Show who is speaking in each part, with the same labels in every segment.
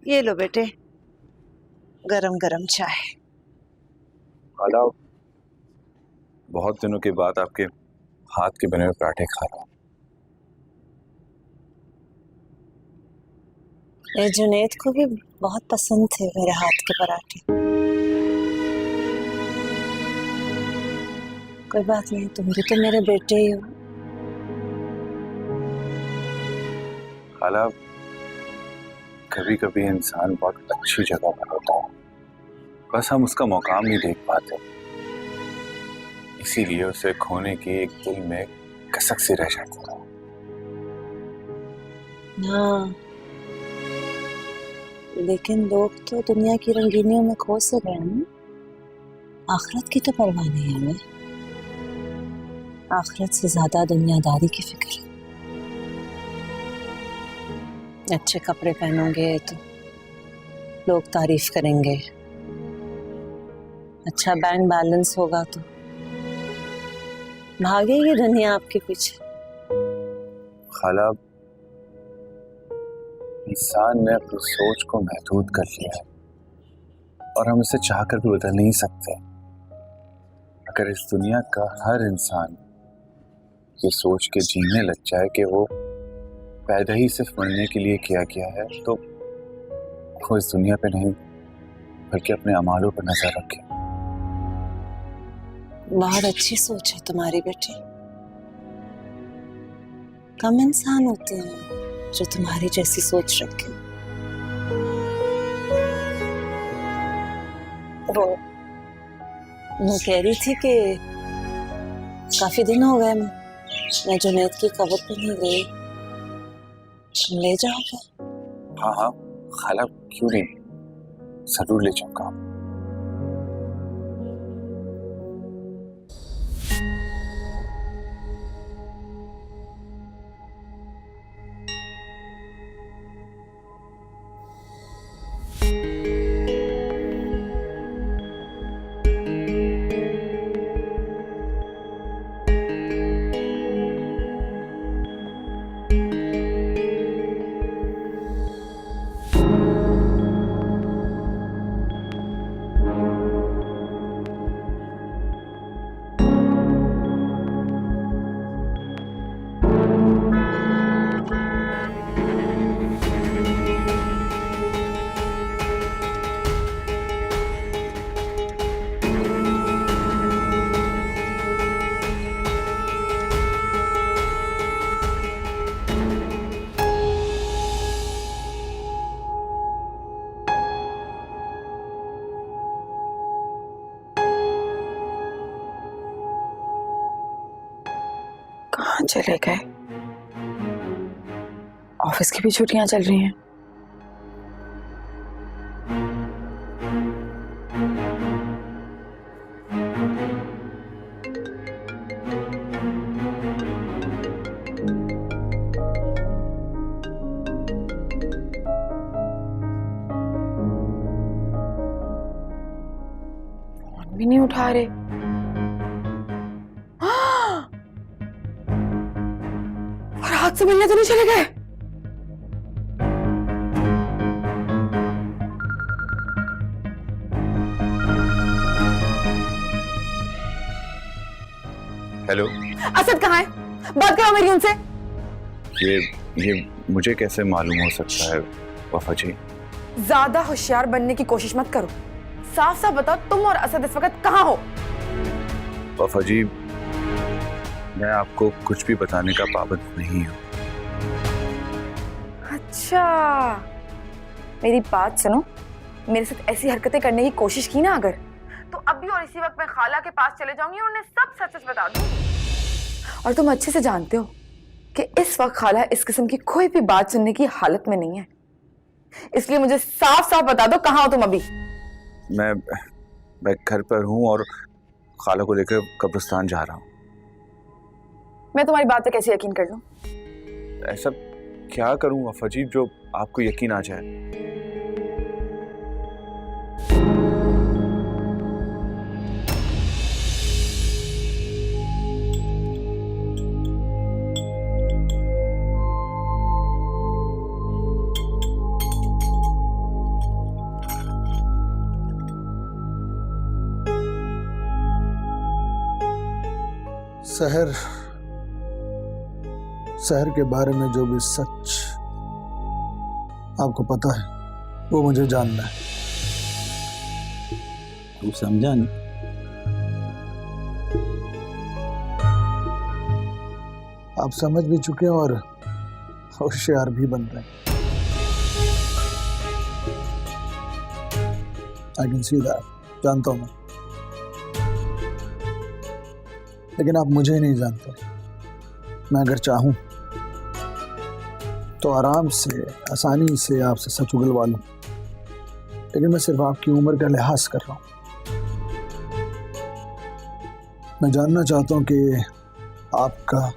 Speaker 1: ये लो बेटे, गरम गरम चाय।
Speaker 2: खाला, बहुत दिनों के बाद आपके हाथ के बने हुए पराठे खा रहा हूँ।
Speaker 1: ये जुनैद को भी बहुत पसंद थे मेरे हाथ के पराठे। कोई बात नहीं, तुम भी तो मेरे बेटे ही हो।
Speaker 2: खाला, कभी कभी इंसान बहुत अच्छी जगह पर होता है, बस हम उसका मुकाम नहीं देख पाते, इसीलिए उसे खोने की एक दिल में कसक सी रह जाती है।
Speaker 1: हाँ, लेकिन लोग तो दुनिया की रंगीनियों में खो से गए हैं। आखिरत की तो परवाह नहीं है हमें। आखिरत से ज्यादा दुनियादारी की फिक्र है। अच्छे कपड़े पहनोगे तो लोग तारीफ करेंगे, अच्छा बैंक बैलेंस होगा तो भागेगी दुनिया आपके पीछे।
Speaker 2: खाला, इंसान ने अपनी सोच को महदूद कर लिया है और हम इसे चाहकर भी बदल नहीं सकते। अगर इस दुनिया का हर इंसान ये सोच के जीने लग जाए कि वो पैदा ही सिर्फ मरने के लिए किया गया है, तो वो इस दुनिया पे नहीं बल्कि अपने अमालों पर नजर रखे।
Speaker 1: बहुत अच्छी सोच है तुम्हारी बेटी। कम इंसान होते हैं जो तुम्हारी जैसी सोच रखे। वो मैं कह रही थी कि काफी दिन हो गए मैं जुनैद की कब्र पे नहीं गई, तुम ले जाओगे?
Speaker 2: हाँ हाँ खाला, क्यों नहीं, जरूर ले जाऊंगा।
Speaker 3: कहाँ चले गए? ऑफिस की भी छुट्टियां चल रही हैं। फोन भी नहीं उठा रहे। फरहाद से मिलने तो नहीं चले गए?
Speaker 2: हेलो,
Speaker 3: असद कहाँ है? बात करो मेरी उनसे।
Speaker 2: ये मुझे कैसे मालूम हो सकता है वफा जी?
Speaker 3: ज्यादा होशियार बनने की कोशिश मत करो, साफ साफ बताओ तुम और असद इस वक्त कहाँ हो?
Speaker 2: वफा जी, मैं आपको कुछ भी बताने का पाबंद नहीं हूँ।
Speaker 3: अच्छा, मेरी बात सुनो, मेरे साथ ऐसी हरकतें करने की कोशिश की ना अगर, तो अभी और इसी वक्त मैं खाला के पास चले जाऊंगी और उन्हें सब सच सच बता दूंगी। और तुम अच्छे से जानते हो कि इस वक्त खाला इस किस्म की कोई भी बात सुनने की हालत में नहीं है, इसलिए मुझे साफ साफ बता दो कहाँ हो तुम अभी।
Speaker 2: मैं घर पर हूँ और खाला को लेकर कब्रिस्तान जा रहा हूँ।
Speaker 3: मैं तुम्हारी बात पे कैसे यकीन कर लूं?
Speaker 2: ऐसा क्या करूँ वफा जी जो आपको यकीन आ जाए?
Speaker 4: शहर के बारे में जो भी सच आपको पता है वो मुझे जानना है।
Speaker 5: तू समझा नहीं?
Speaker 4: आप समझ भी चुके हैं और होशियार भी बन रहे हैं। आई कैन सी दैट, जानता हूं मैं, लेकिन आप मुझे नहीं जानते। मैं अगर चाहूं तो आराम से, आसानी से आपसे सच उगलवा लूं, लेकिन मैं सिर्फ आपकी उम्र का लिहाज कर रहा हूं। मैं जानना चाहता हूं कि आपका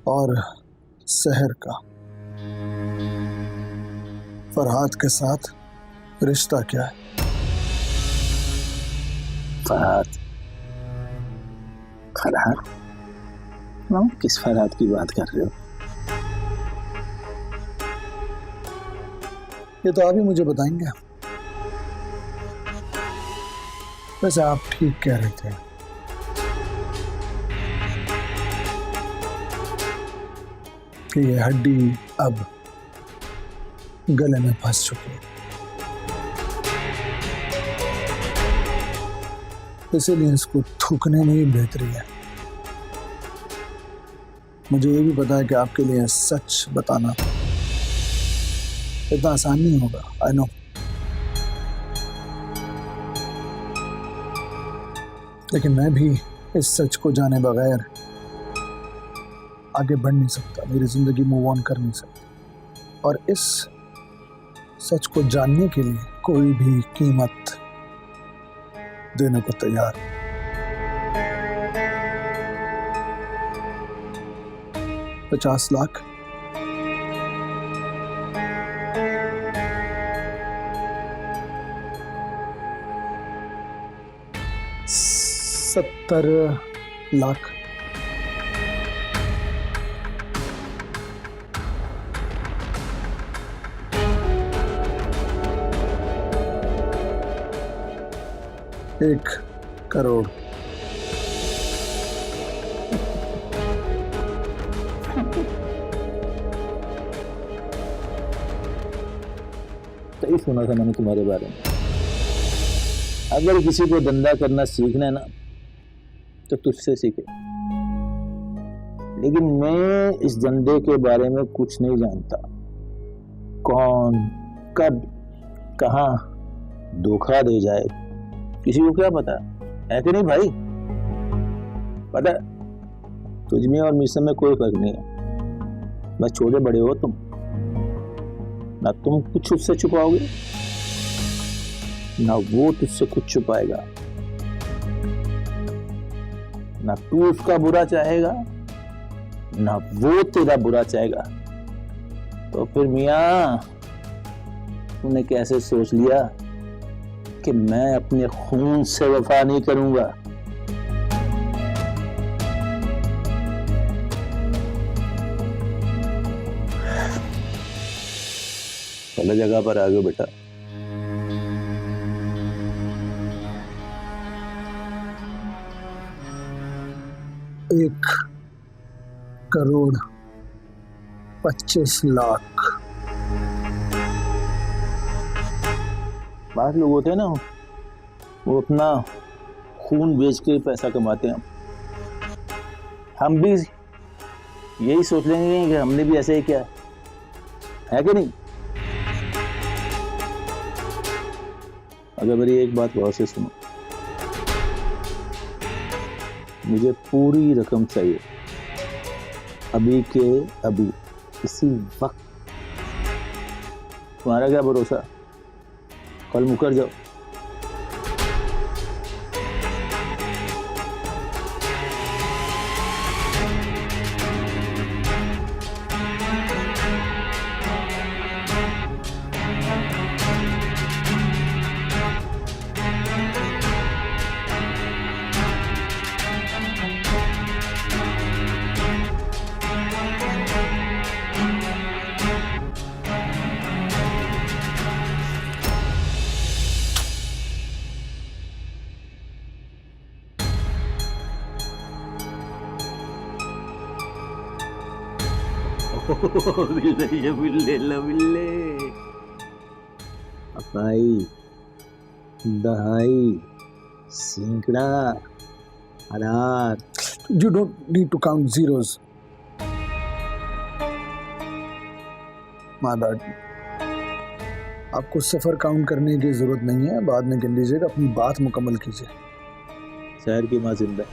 Speaker 4: और शहर का फरहाद के साथ रिश्ता क्या है।
Speaker 5: फरहाद? फरहाद? किस फरहाद की बात कर रहे हो?
Speaker 4: ये तो आप ही मुझे बताएंगे। वैसे आप ठीक कह रहे थे, कि ये हड्डी अब गले में फंस चुकी है, इसीलिए इसको थूकने में ही बेहतरी है। मुझे ये भी पता है कि आपके लिए सच बताना इतना आसान नहीं होगा। आई नो, लेकिन मैं भी इस सच को जाने बगैर आगे बढ़ नहीं सकता, मेरी जिंदगी मूव ऑन कर नहीं सकती। और इस सच को जानने के लिए कोई भी कीमत देने को तैयार। 50 लाख? $70 लाख? $1 करोड़?
Speaker 5: सही सुना था मैंने तुम्हारे बारे में। अगर किसी को धंधा करना सीखना है ना तो तुझसे सीखे, लेकिन मैं इस धंधे के बारे में कुछ नहीं जानता। कौन कब कहां धोखा दे जाए किसी को क्या पता है कि नहीं भाई? पता है, तुझ में और मुझ में कोई फर्क नहीं है। बस छोटे बड़े हो तुम, ना तुम कुछ उससे छुपाओगे ना वो तुझसे कुछ छुपाएगा, ना तू उसका बुरा चाहेगा ना वो तेरा बुरा चाहेगा। तो फिर मियां तूने कैसे सोच लिया कि मैं अपने खून से वफा नहीं करूंगा? पहले जगह पर आ गए बेटा।
Speaker 4: $1 करोड़ 25 लाख।
Speaker 5: बात लोग होते हैं ना, वो अपना खून बेच के पैसा कमाते हैं। हम भी यही सोच लेंगे कि हमने भी ऐसे ही किया है कि नहीं? अगर मेरी एक बात गौर से सुनो, मुझे पूरी रकम चाहिए अभी के अभी, इसी वक्त। तुम्हारा क्या भरोसा, कल मुकर जाओ। बिल्ले ये बिल्ले ला बिल्ले। अकाई, दहाई, सिंकड़ा, अनार।
Speaker 4: You don't need to count zeros. My bad. आपको सफर काउंट करने की जरूरत नहीं है, बाद में गिन लीजिएगा। अपनी बात मुकम्मल कीजिए।
Speaker 5: शहर की माँ जिंदा है।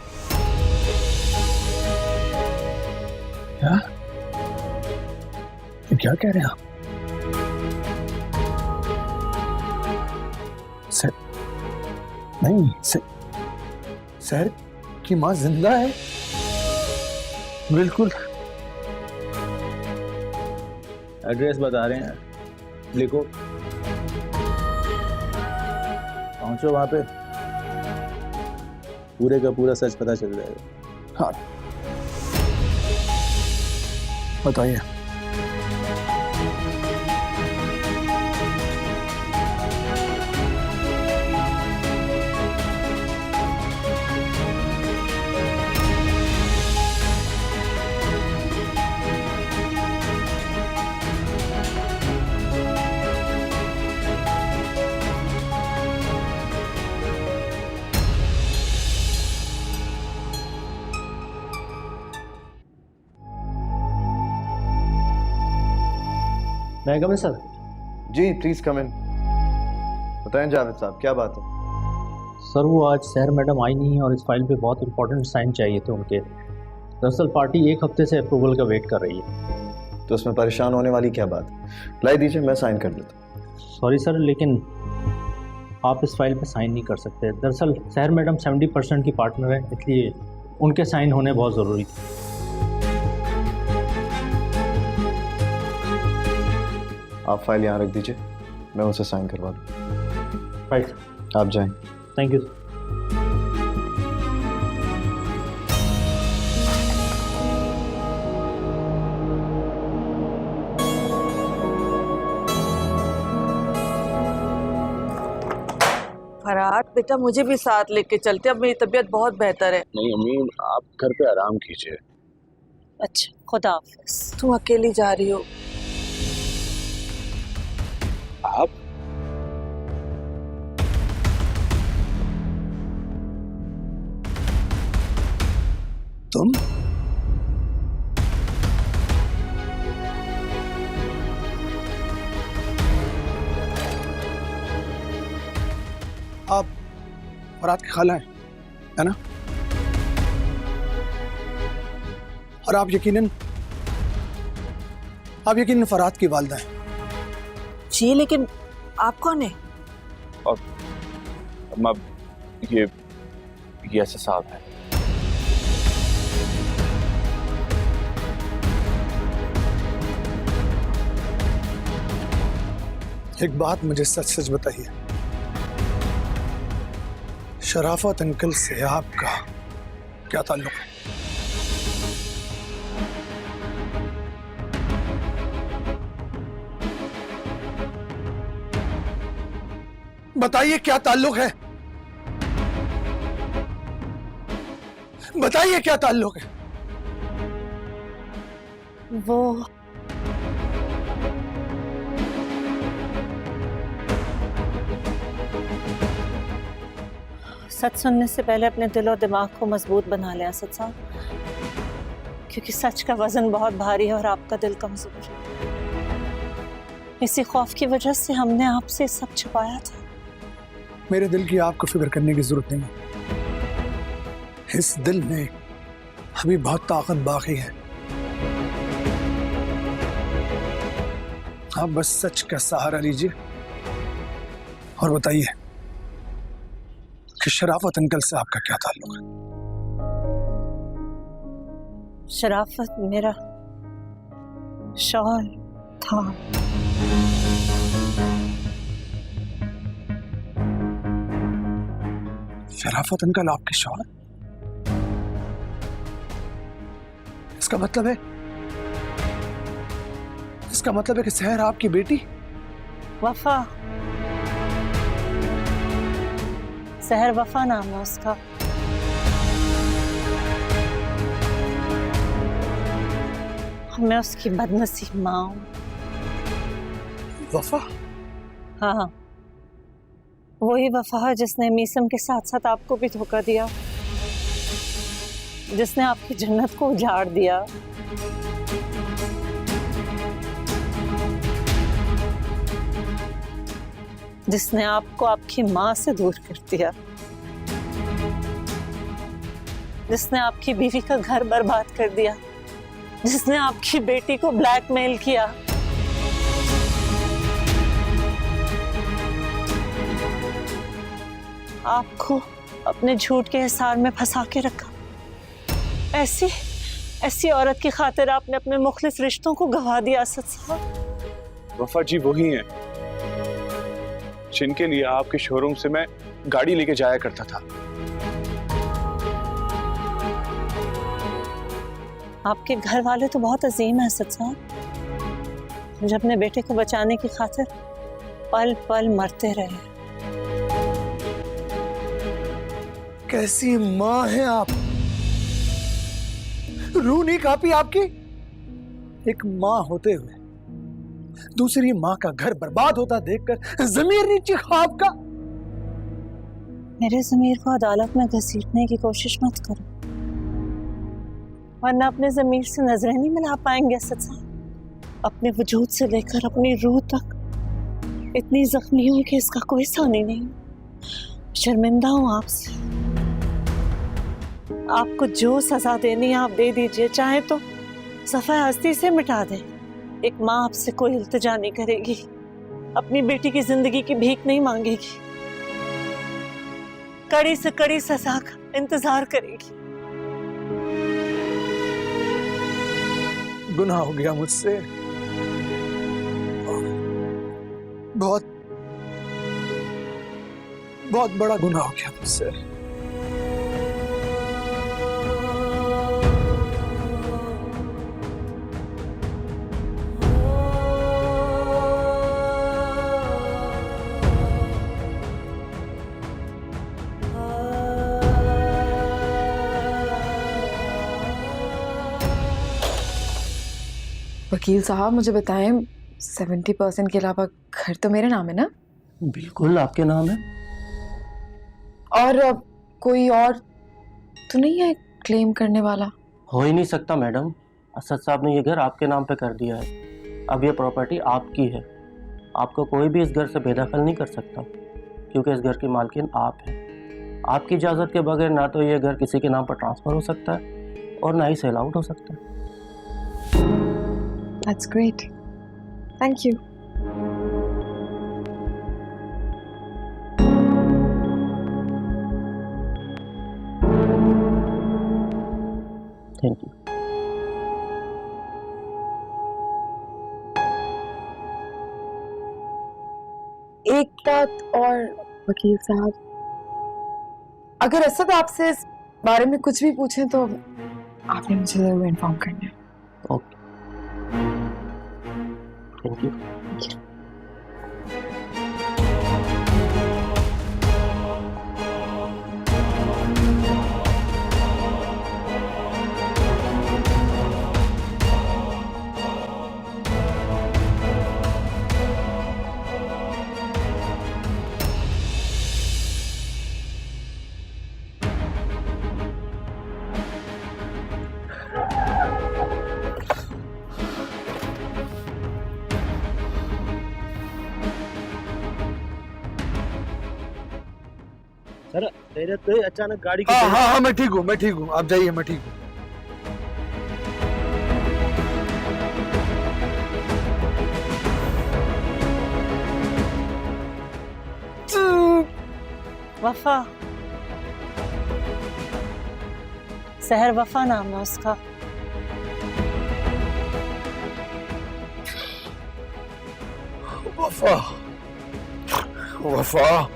Speaker 4: क्या? ये क्या कह रहे हैं आप? नहीं, शहर की माँ जिंदा है? बिल्कुल।
Speaker 5: एड्रेस बता रहे हैं, लिखो। पहुंचो वहां पे, पूरे का पूरा सच पता चल जाएगा।
Speaker 4: हाँ, बताइए।
Speaker 6: मैं कम सर।
Speaker 7: जी प्लीज कम इन। बताएं जावेद साहब, क्या बात है?
Speaker 6: सर वो आज शहर मैडम आई नहीं है और इस फाइल पे बहुत इंपॉर्टेंट साइन चाहिए थे उनके। दरअसल पार्टी एक हफ्ते से अप्रूवल का वेट कर रही है।
Speaker 7: तो उसमें परेशान होने वाली क्या बात है? लाई दीजिए, मैं साइन कर देता हूँ।
Speaker 6: सॉरी सर, लेकिन आप इस फाइल पे साइन नहीं कर सकते। दरअसल शहर मैडम 70% की पार्टनर है, इसलिए उनके साइन होने बहुत ज़रूरी थे।
Speaker 7: आप फाइल यहाँ रख दीजिए, मैं उसे साइन करवा दूँ।
Speaker 6: राइट,
Speaker 7: आप जाएं।
Speaker 6: Thank you.
Speaker 1: फरहाद बेटा, मुझे भी साथ लेके चलते, अब मेरी तबीयत बहुत बेहतर है।
Speaker 2: नहीं अम्मी, आप घर पे आराम कीजिए।
Speaker 1: अच्छा, खुदा हाफिज। तुम अकेली जा रही हो?
Speaker 2: आप
Speaker 4: तुम? आप फरहाद की खाला हैं, है ना? और आप यकीनन फरहाद की वालिदा हैं।
Speaker 1: जी, लेकिन आप कौन है?
Speaker 2: अम्मा, ये ऐसे साहब है।
Speaker 4: एक बात मुझे सच सच बताइए, शराफत अंकल से आपका क्या ताल्लुक है? बताइए क्या ताल्लुक है, बताइए क्या ताल्लुक है।
Speaker 1: वो सच सुनने से पहले अपने दिल और दिमाग को मजबूत बना लिया असद साहब, क्योंकि सच का वजन बहुत भारी है और आपका दिल कमजोर। इसी खौफ की वजह से हमने आपसे सब छुपाया था।
Speaker 4: मेरे दिल की आपको फिक्र करने की जरूरत नहीं है। इस दिल में अभी बहुत ताकत बाकी है। आप बस सच का सहारा लीजिए और बताइए कि शराफत अंकल से आपका क्या ताल्लुक है?
Speaker 1: शराफत मेरा शौहर था।
Speaker 4: शराफत अंकल आपके शौहर? इसका मतलब है कि सहर आपकी बेटी?
Speaker 1: वफा, सहर वफा नाम है उसका। मैं उसकी बदनसीब माँ हूँ।
Speaker 4: वफा?
Speaker 1: हाँ, वही वफा है जिसने मीसम के साथ साथ आपको भी धोखा दिया, जिसने आपकी जन्नत को उजाड़ दिया। जिसने आपको आपकी माँ से दूर कर दिया, जिसने आपकी बीवी का घर बर्बाद कर दिया, जिसने आपकी बेटी को ब्लैकमेल किया। आपको अपने झूठ के हिसार में फंसा के रखा। ऐसी औरत की खातिर आपने अपने मुखलिस रिश्तों को गवा दिया। असद साहब,
Speaker 2: वफा जी वही हैं जिनके लिए आपके शोरूम से मैं गाड़ी लेके जाया करता था।
Speaker 1: आपके घर वाले तो बहुत अजीम है असद साहब, जो अपने बेटे को बचाने की खातिर पल पल मरते रहे।
Speaker 4: कैसी माँ हैं आप? रूह नहीं कांपी आपकी? एक माँ होते हुए दूसरी माँ का घर बर्बाद होता देखकर जमीर नहीं चिखा आपका?
Speaker 1: मेरे ज़मीर को अदालत में घसीटने की कोशिश मत करो, वरना अपने ज़मीर से नजरें नहीं मिला पाएंगे असद साहब। अपने वजूद से लेकर अपनी रूह तक इतनी जख्मी हूं कि इसका कोई सानी नहीं। शर्मिंदा हूं आपसे। आपको जो सजा देनी है आप दे दीजिए, चाहे तो सफ़ा हस्ती से मिटा दें। एक माँ आपसे कोई इल्तिजा नहीं करेगी, अपनी बेटी की जिंदगी की भीख नहीं मांगेगी, कड़ी से कड़ी सजा का इंतजार करेगी।
Speaker 4: गुनाह हो गया मुझसे, बहुत बहुत बड़ा गुनाह हो गया मुझसे।
Speaker 3: वकील साहब मुझे बताएं, 70% के अलावा घर तो मेरे नाम है ना?
Speaker 6: बिल्कुल आपके नाम है।
Speaker 3: और कोई और तो नहीं है क्लेम करने वाला?
Speaker 8: हो ही नहीं सकता मैडम, असद साहब ने ये घर आपके नाम पे कर दिया है। अब ये प्रॉपर्टी आपकी है, आपको कोई भी इस घर से बेदखल नहीं कर सकता, क्योंकि इस घर की मालकिन आप हैं। आपकी इजाज़त के बगैर ना तो ये घर किसी के नाम पर ट्रांसफ़र हो सकता है और ना ही सेल आउट हो सकता है।
Speaker 3: That's great. Thank you.
Speaker 8: Thank you.
Speaker 3: एक बात और वकील साहब, अगर असद आपसे इस बारे में कुछ भी पूछें तो आपने मुझे जरूर इन्फॉर्म करना है।
Speaker 8: Okay, thank you.
Speaker 6: सर मेरे तो अचानक गाड़ी की
Speaker 4: हाँ, मैं ठीक हूँ, आप जाइए, मैं ठीक हूँ।
Speaker 1: वफा, सहर वफा नाम है उसका।
Speaker 4: वफा, वफा,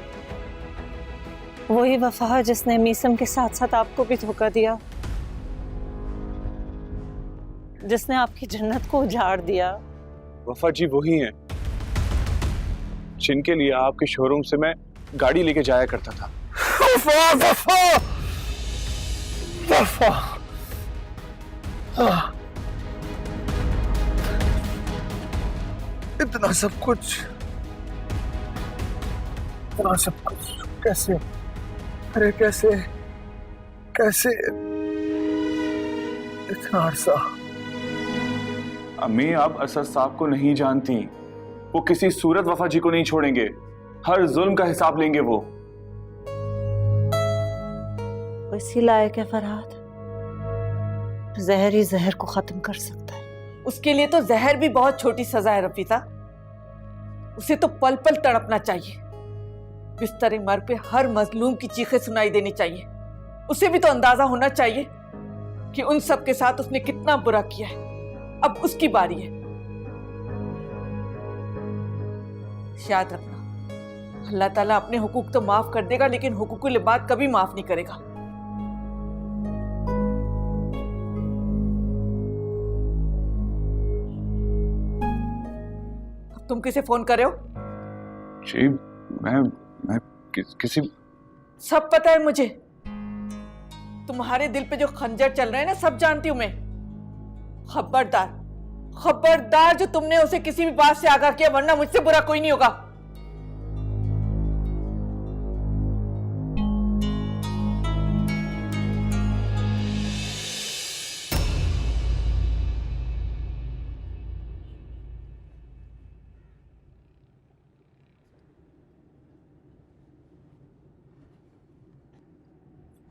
Speaker 1: वही वफा है जिसने मीसम के साथ साथ आपको भी धोखा दिया, जिसने आपकी जन्नत को उजाड़ दिया।
Speaker 2: वफा जी वही हैं जिनके लिए आपके शोरूम से मैं गाड़ी लेके जाया करता था।
Speaker 4: वफा, वफा, वफा। इतना सब कुछ, कैसे? अरे कैसे कैसे इतना अरसा?
Speaker 2: अम्मी, आप असद साहब को नहीं जानती। वो किसी सूरत वफा जी को नहीं छोड़ेंगे। हर जुल्म का हिसाब लेंगे वो।
Speaker 1: इसी लायक है फरहाद, जहर ही जहर को खत्म कर सकता है।
Speaker 9: उसके लिए तो जहर भी बहुत छोटी सजा है रफीसा। उसे तो पल पल तड़पना चाहिए। बिस्तर मर पे हर मजलूम की चीखें सुनाई देनी चाहिए। उसे भी तो अंदाजा होना चाहिए कि उन सब के साथ उसने कितना बुरा किया है। अब उसकी बारी है। याद रखना, अल्लाह ताला अपने हुकूक तो माफ कर देगा, लेकिन हुकूकुल इबाद कभी माफ नहीं करेगा। तुम किसे फोन कर रहे हो?
Speaker 2: जी मैं किसी
Speaker 9: सब पता है मुझे। तुम्हारे दिल पे जो खंजर चल रहे हैं ना, सब जानती हूं मैं। खबरदार खबरदार, जो तुमने उसे किसी भी बात से आगाह किया, वरना मुझसे बुरा कोई नहीं होगा।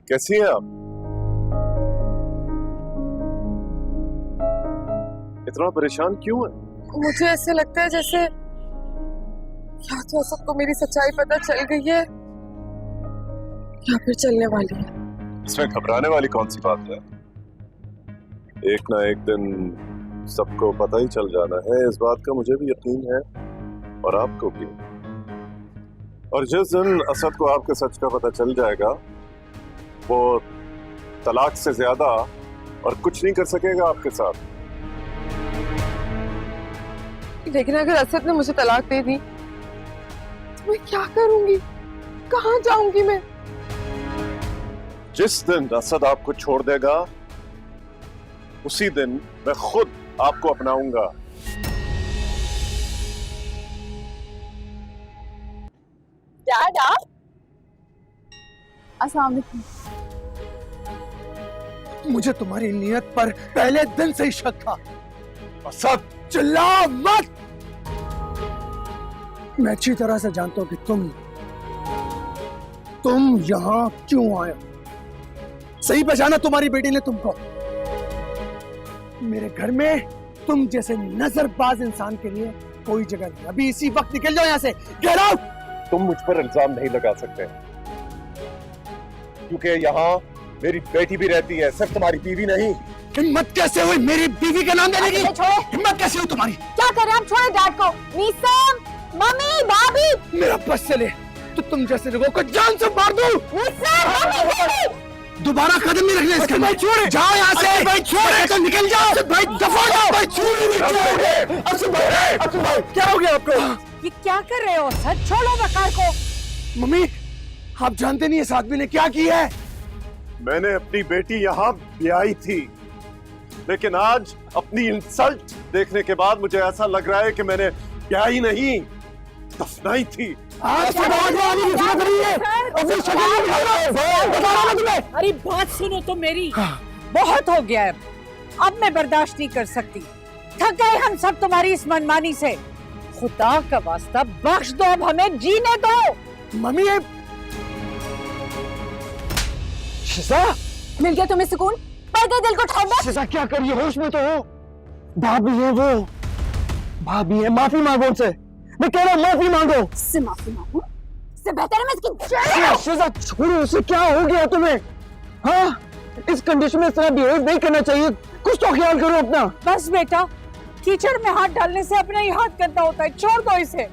Speaker 10: कैसी हैं आप? इतना परेशान क्यों है?
Speaker 3: मुझे ऐसे लगता है जैसे या तो सबको मेरी सच्चाई पता चल गई है या फिर चलने वाली है।
Speaker 10: इसमें घबराने वाली कौन सी बात है? एक ना एक दिन सबको पता ही चल जाना है, इस बात का मुझे भी यकीन है और आपको भी। और जिस दिन असद को आपके सच का पता चल जाएगा, वो तलाक से ज्यादा और कुछ नहीं कर सकेगा आपके साथ।
Speaker 3: लेकिन अगर असद ने मुझे तलाक दे दी तो मैं क्या करूंगी? कहाँ जाऊंगी मैं?
Speaker 10: जिस दिन असद आपको छोड़ देगा, उसी दिन मैं खुद आपको अपनाऊंगा।
Speaker 3: डैड, आप? अस्सलाम वालेकुम।
Speaker 4: मुझे तुम्हारी नीयत पर पहले दिन से ही शक था। असद, चिल्ला मत। मैं अच्छी तरह से जानता हूं कि तुम यहां क्यों आए। सही पहचाना तुम्हारी बेटी ने तुमको। मेरे घर में तुम जैसे नजरबाज इंसान के लिए कोई जगह नहीं। अभी इसी वक्त निकल जाओ यहां से। Get out.
Speaker 10: तुम मुझ पर इल्जाम नहीं लगा सकते, क्योंकि यहाँ मेरी बेटी भी रहती है, सिर्फ तुम्हारी बीवी नहीं।
Speaker 4: हिम्मत कैसे हुई मेरी बीवी का नाम देने की? हिम्मत कैसे हुई तुम्हारी?
Speaker 3: क्या कर रहे हैं आप? छोड़े डैड को। नीसम, मम्मी, भाभी।
Speaker 4: मेरा बस चले तो तुम जैसे लोगों को जान से मार दूं। दोबारा कदम नहीं रखना इसके। भाई छोड़े, जाओ यहाँ से। भाई छोड़े तो निकल जाओ। भाई दफा जाओ। भाई छोड़े। भाई क्या हो गया आपको?
Speaker 9: ये क्या कर रहे हो सर? छोड़ो वकार को।
Speaker 4: मम्मी, आप जानते नहीं इस आदमी ने क्या किया है।
Speaker 10: मैंने अपनी बेटी यहाँ ब्याही थी, लेकिन आज अपनी इंसल्ट देखने के बाद मुझे ऐसा लग रहा है कि मैंने ब्याही नहीं, दफनाई थी।
Speaker 4: आज से बाद में आने की जरूरत नहीं है। अपनी शक्ल नहीं बता रहा मैं तुम्हें।
Speaker 9: अरे बात सुनो तो मेरी। बहुत हो गया है, अब मैं बर्दाश्त नहीं कर सकती। थक गए हम सब तुम्हारी इस मनमानी से। खुदा का वास्ता बख्श दो, अब हमें जीने दो।
Speaker 4: मम्मी, ये शिजा,
Speaker 3: मिल गया तुम्हें सुकून? पड़ गए दिल को ठंडक?
Speaker 4: शिजा क्या कर रही है? होश में तो हो। भाभी है वो, भाभी है। माफी मांगो उनसे। मैं कह रहा हूँ माफी मांगो।
Speaker 3: इससे माफी मांगू? इससे बेहतर है मैं इसकी
Speaker 4: शिजा छोड़ो उसे। क्या हो गया तुम्हें? हाँ, इस कंडीशन में इस तरह बिहेव नहीं करना चाहिए। कुछ तो ख्याल करो अपना।
Speaker 9: बस बेटा, कीचड़ में हाथ डालने से अपना ही हाथ गंदा होता है। छोड़ दो इसे।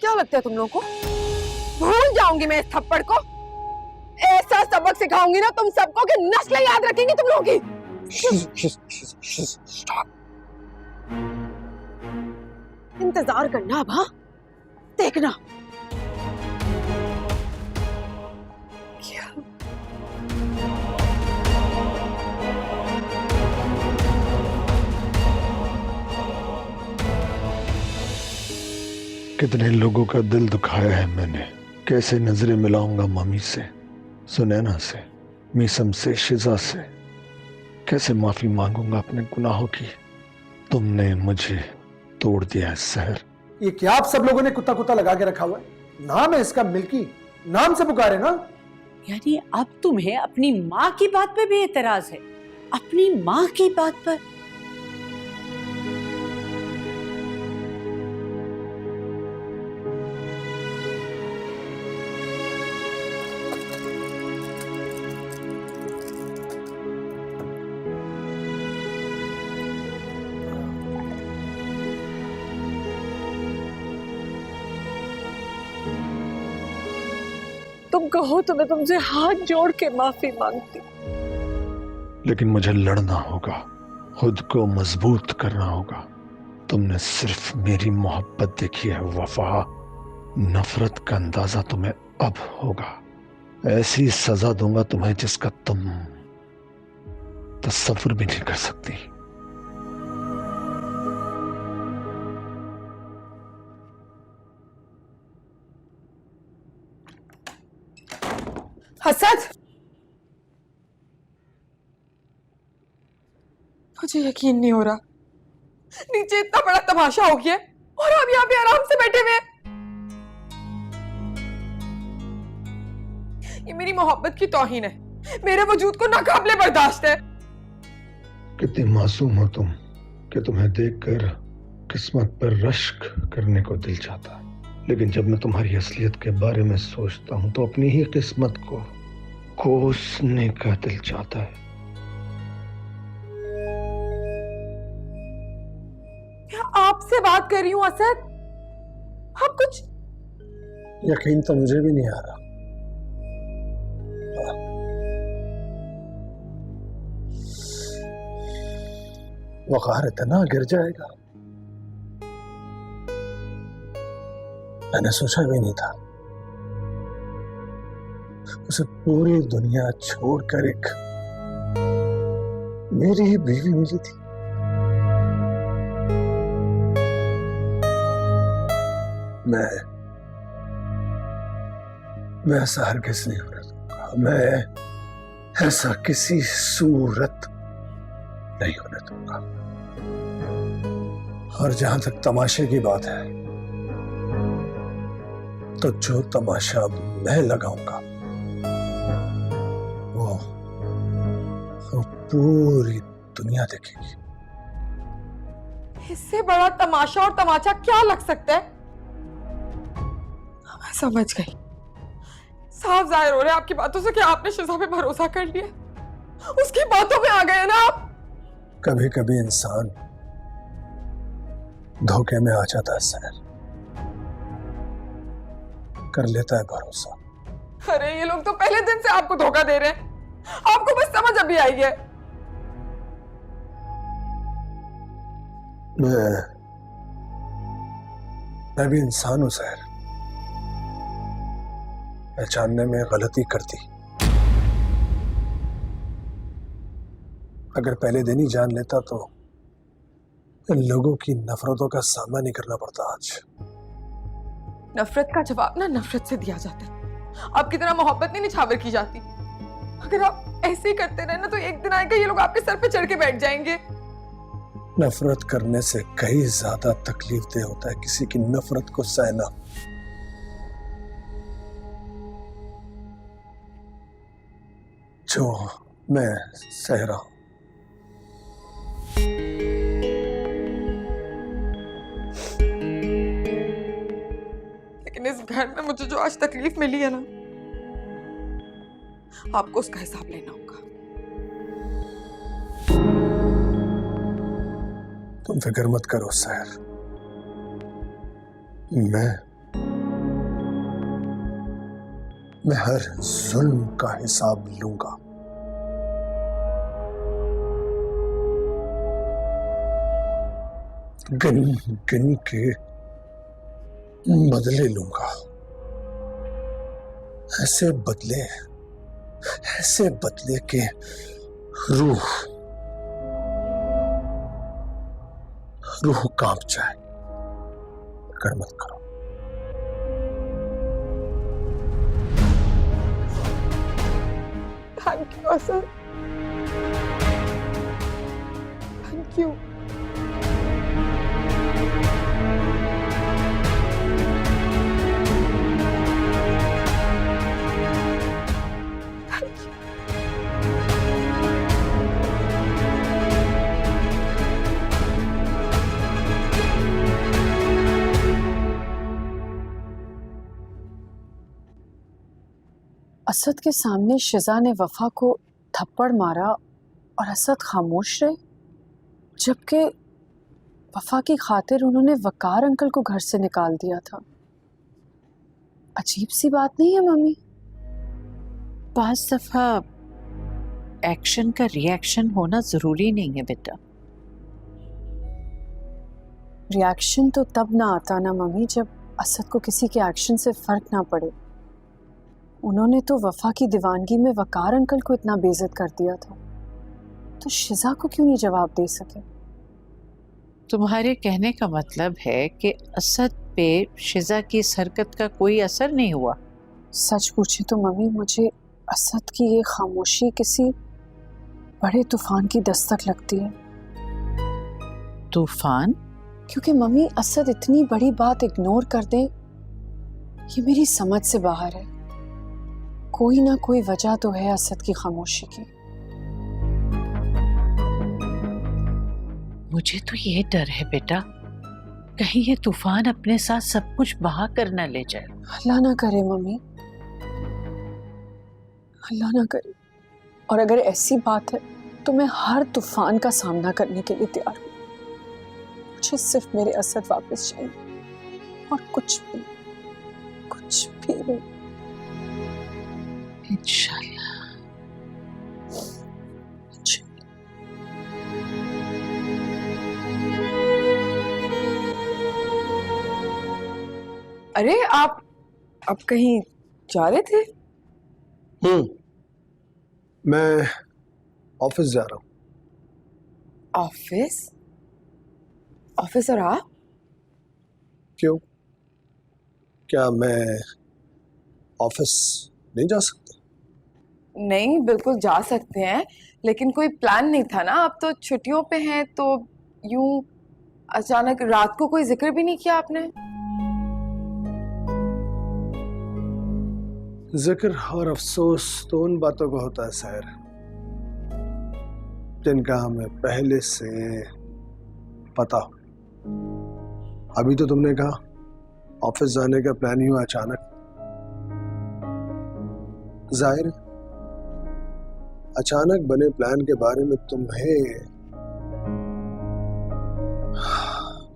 Speaker 3: क्या लगता है तुम लोगों को? भूल जाऊंगी मैं इस थप्पड़ को। ऐसा सबक सिखाऊंगी ना तुम सबको कि नस्लें याद रखेंगी तुम लोगों की। इंतजार करना अब, हाँ देखना।
Speaker 4: कितने लोगों का दिल दुखाया है मैंने, कैसे नजरें मिलाऊंगा मम्मी से, सुनैना से, मीसम से, शिजा से, कैसे माफी मांगूंगा अपने गुनाहों की। तुमने मुझे तोड़ दिया है सहर।
Speaker 11: ये क्या आप सब लोगों ने कुत्ता कुत्ता लगा के रखा हुआ है? नाम है इसका मिल्की, नाम से पुकारे ना।
Speaker 9: यानी अब तुम्हें अपनी माँ की बात पे भी एतराज है? अपनी माँ की बात पर?
Speaker 1: तुम कहो तो मैं तुमसे हाथ जोड़ के माफी मांगती।
Speaker 4: लेकिन मुझे लड़ना होगा, खुद को मजबूत करना होगा। तुमने सिर्फ मेरी मोहब्बत देखी है वफा, नफरत का अंदाजा तुम्हें अब होगा। ऐसी सजा दूंगा तुम्हें जिसका तुम तसव्वुर भी नहीं कर सकती।
Speaker 3: हसद, मुझे यकीन नहीं हो रहा, नीचे इतना बड़ा तमाशा हो गया और हम यहाँ पे आराम से बैठे हुए हैं। ये मेरी मोहब्बत की तौहीन है, मेरे वजूद को नाकाबिले बर्दाश्त है।
Speaker 4: कितनी मासूम हो तुम कि तुम्हें देखकर किस्मत पर रश्क करने को दिल चाहता है। लेकिन जब मैं तुम्हारी असलियत के बारे में सोचता हूं तो अपनी ही किस्मत को कोसने का दिल चाहता है।
Speaker 3: क्या आपसे बात कर रही हूँ असद? आप कुछ
Speaker 11: यकीन तो मुझे भी नहीं आ रहा। वक़ार इतना गिर जाएगा मैंने सोचा भी नहीं था। उसे पूरी दुनिया छोड़कर एक मेरी ही बीवी मिली थी। मैं ऐसा हरगिज़ नहीं होने दूंगा। मैं ऐसा किसी सूरत नहीं होने दूंगा। और जहां तक तमाशे की बात है तो जो तमाशा मैं लगाऊंगा वो पूरी दुनिया देखेगी।
Speaker 3: इससे बड़ा तमाशा और तमाचा क्या लग सकता है? मैं समझ गई। साफ जाहिर हो रहा है आपकी बातों से कि आपने शिजा पे भरोसा कर लिया, उसकी बातों में आ गए ना आप।
Speaker 11: कभी कभी इंसान धोखे में आ जाता है सहर, कर लेता है भरोसा।
Speaker 3: अरे ये लोग तो पहले दिन से आपको धोखा दे रहे हैं, आपको बस समझ अभी आई है।
Speaker 11: मैं भी इंसान हूं सहर, पहचानने में गलती करती। अगर पहले दिन ही जान लेता तो इन लोगों की नफरतों का सामना नहीं करना पड़ता आज।
Speaker 3: नफरत का जवाब ना नफरत से दिया जाता है, आपकी तरह मोहब्बत नहीं निछावर की जाती। अगर आप ऐसे ही करते रहे ना तो एक दिन आएगा ये लोग आपके सर पे चढ़ के बैठ जाएंगे।
Speaker 11: नफरत करने से कहीं ज्यादा तकलीफ दे होता है किसी की नफरत को सहना। जो मैं सह रहा हूं।
Speaker 3: लेकिन इस घर में मुझे जो आज तकलीफ मिली है ना, आपको उसका हिसाब लेना होगा।
Speaker 11: तुम फिक्र मत करो सहर, मैं हर जुल्म का हिसाब लूंगा। गिन गिन के बदले लूंगा। ऐसे बदले के रूह कांप जाए। कर मत करो।
Speaker 3: Thank you Asad, thank you.
Speaker 1: Asad के सामने शिजा ने वफा को थप्पड़ मारा और असद खामोश रहे, जबकि वफा की खातिर उन्होंने वकार अंकल को घर से निकाल दिया था। अजीब सी बात नहीं है मम्मी?
Speaker 12: बाज़ दफा एक्शन का रिएक्शन होना जरूरी नहीं है बेटा।
Speaker 1: रिएक्शन तो तब ना आता ना मम्मी जब असद को किसी के एक्शन से फर्क ना पड़े। उन्होंने तो वफा की दीवानगी में वकार अंकल को इतना बेइज्जत कर दिया था, तो शिजा को क्यों नहीं जवाब दे सके?
Speaker 12: तुम्हारे कहने का मतलब है कि असद पे शिजा की इस हरकत का कोई असर नहीं हुआ?
Speaker 1: सच पूछे तो मम्मी, मुझे असद की ये खामोशी किसी बड़े तूफान की दस्तक लगती है।
Speaker 12: तूफान?
Speaker 1: क्योंकि मम्मी असद इतनी बड़ी बात इग्नोर कर दे, ये मेरी समझ से बाहर है। कोई ना कोई वजह तो है असद की खामोशी की।
Speaker 12: मुझे तो ये डर है बेटा, कहीं ये तूफान अपने साथ सब कुछ बहा कर न ले जाए।
Speaker 1: अल्लाह ना करे मम्मी, अल्लाह ना करे। और अगर ऐसी बात है तो मैं हर तूफान का सामना करने के लिए तैयार हूँ। मुझे सिर्फ मेरे असद वापस चाहिए और कुछ भी नहीं।
Speaker 12: इंशाल्लाह।
Speaker 3: अरे आप कहीं जा रहे थे?
Speaker 11: मैं ऑफिस जा रहा हूँ।
Speaker 3: ऑफिस? ऑफिस और आप?
Speaker 11: क्यों? क्या मैं ऑफिस नहीं जा सकता?
Speaker 3: नहीं, बिल्कुल जा सकते हैं, लेकिन कोई प्लान नहीं था ना। आप तो छुट्टियों पे हैं, तो यूं अचानक रात को कोई जिक्र भी नहीं किया आपने।
Speaker 11: जिक्र और अफसोस तो उन बातों का होता है सैर, जिनका हमें पहले से पता हो। अभी तो तुमने कहा ऑफिस जाने का प्लान ही हुआ अचानक। जाहिर है अचानक बने प्लान के बारे में तुम्हें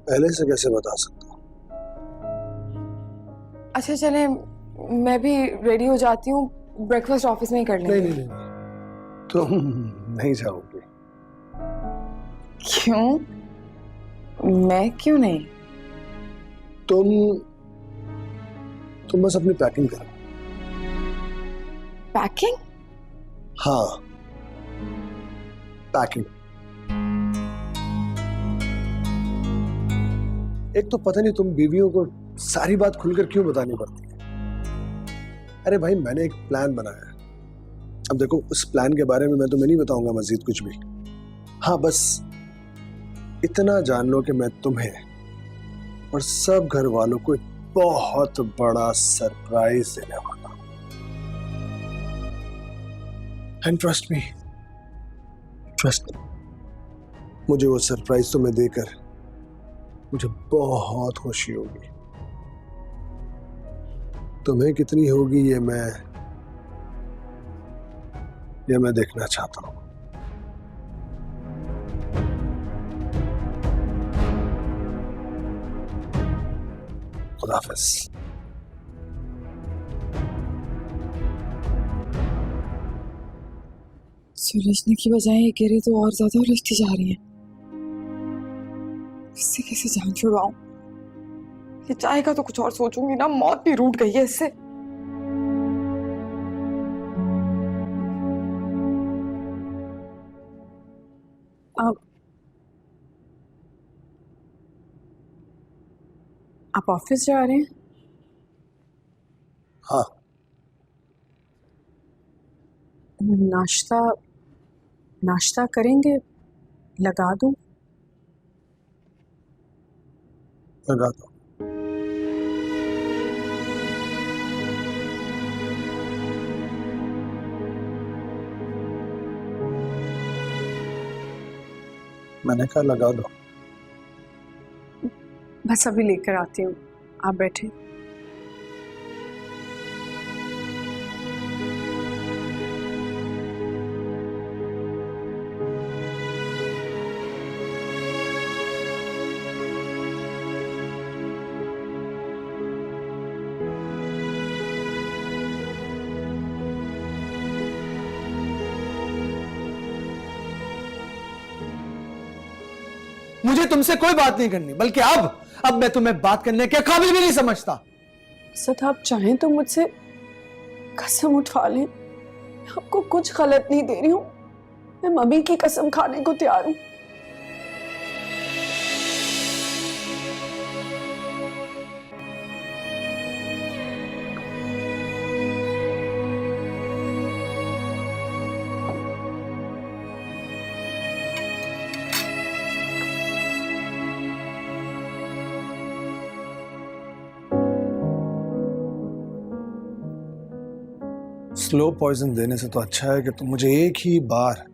Speaker 11: पहले से कैसे बता सकता हूँ?
Speaker 3: अच्छा चले, मैं भी रेडी हो जाती हूँ, ब्रेकफास्ट ऑफिस में ही कर लेंगे।
Speaker 11: नहीं, तुम नहीं जाओगे।
Speaker 3: क्यों? मैं क्यों नहीं?
Speaker 11: तुम बस अपनी पैकिंग करो।
Speaker 3: पैकिंग?
Speaker 11: हाँ, पैकिंग। एक तो पता नहीं तुम बीवियों को सारी बात खुलकर क्यों बतानी पड़ती है। अरे भाई, मैंने एक प्लान बनाया है। अब देखो, उस प्लान के बारे में मैं तुम्हें नहीं बताऊंगा मजीद कुछ भी। हाँ, बस इतना जान लो कि मैं तुम्हें और सब घर वालों को एक बहुत बड़ा सरप्राइज देने वाला हूं। एंड ट्रस्ट मी, मुझे वो सरप्राइज तुम्हें देकर मुझे बहुत खुशी होगी। तुम्हें कितनी होगी ये मैं देखना चाहता हूं। खुदा हाफिज़।
Speaker 1: सुलझने की बजाय ये कह रही तो और ज्यादा उलझती जा रही है। इससे कैसे जान छुड़वाऊं? ये चाहेगा तो कुछ और सोचूंगी ना, मौत भी रूठ गई है इससे। आप ऑफिस जा रहे हैं?
Speaker 11: हाँ।
Speaker 1: नाश्ता करेंगे? लगा दूं?
Speaker 11: लगा दो। मैंने कहा लगा दो।
Speaker 1: बस अभी लेकर आती हूँ, आप बैठे।
Speaker 11: मुझे तुमसे कोई बात नहीं करनी, बल्कि अब मैं तुम्हें बात करने के काबिल भी नहीं समझता।
Speaker 1: असद, आप चाहें तो मुझसे कसम उठवा लें। मैं आपको कुछ गलत नहीं दे रही हूँ। मैं मम्मी की कसम खाने को तैयार हूँ।
Speaker 11: स्लो पॉइजन देने से तो अच्छा है कि तुम मुझे एक ही बार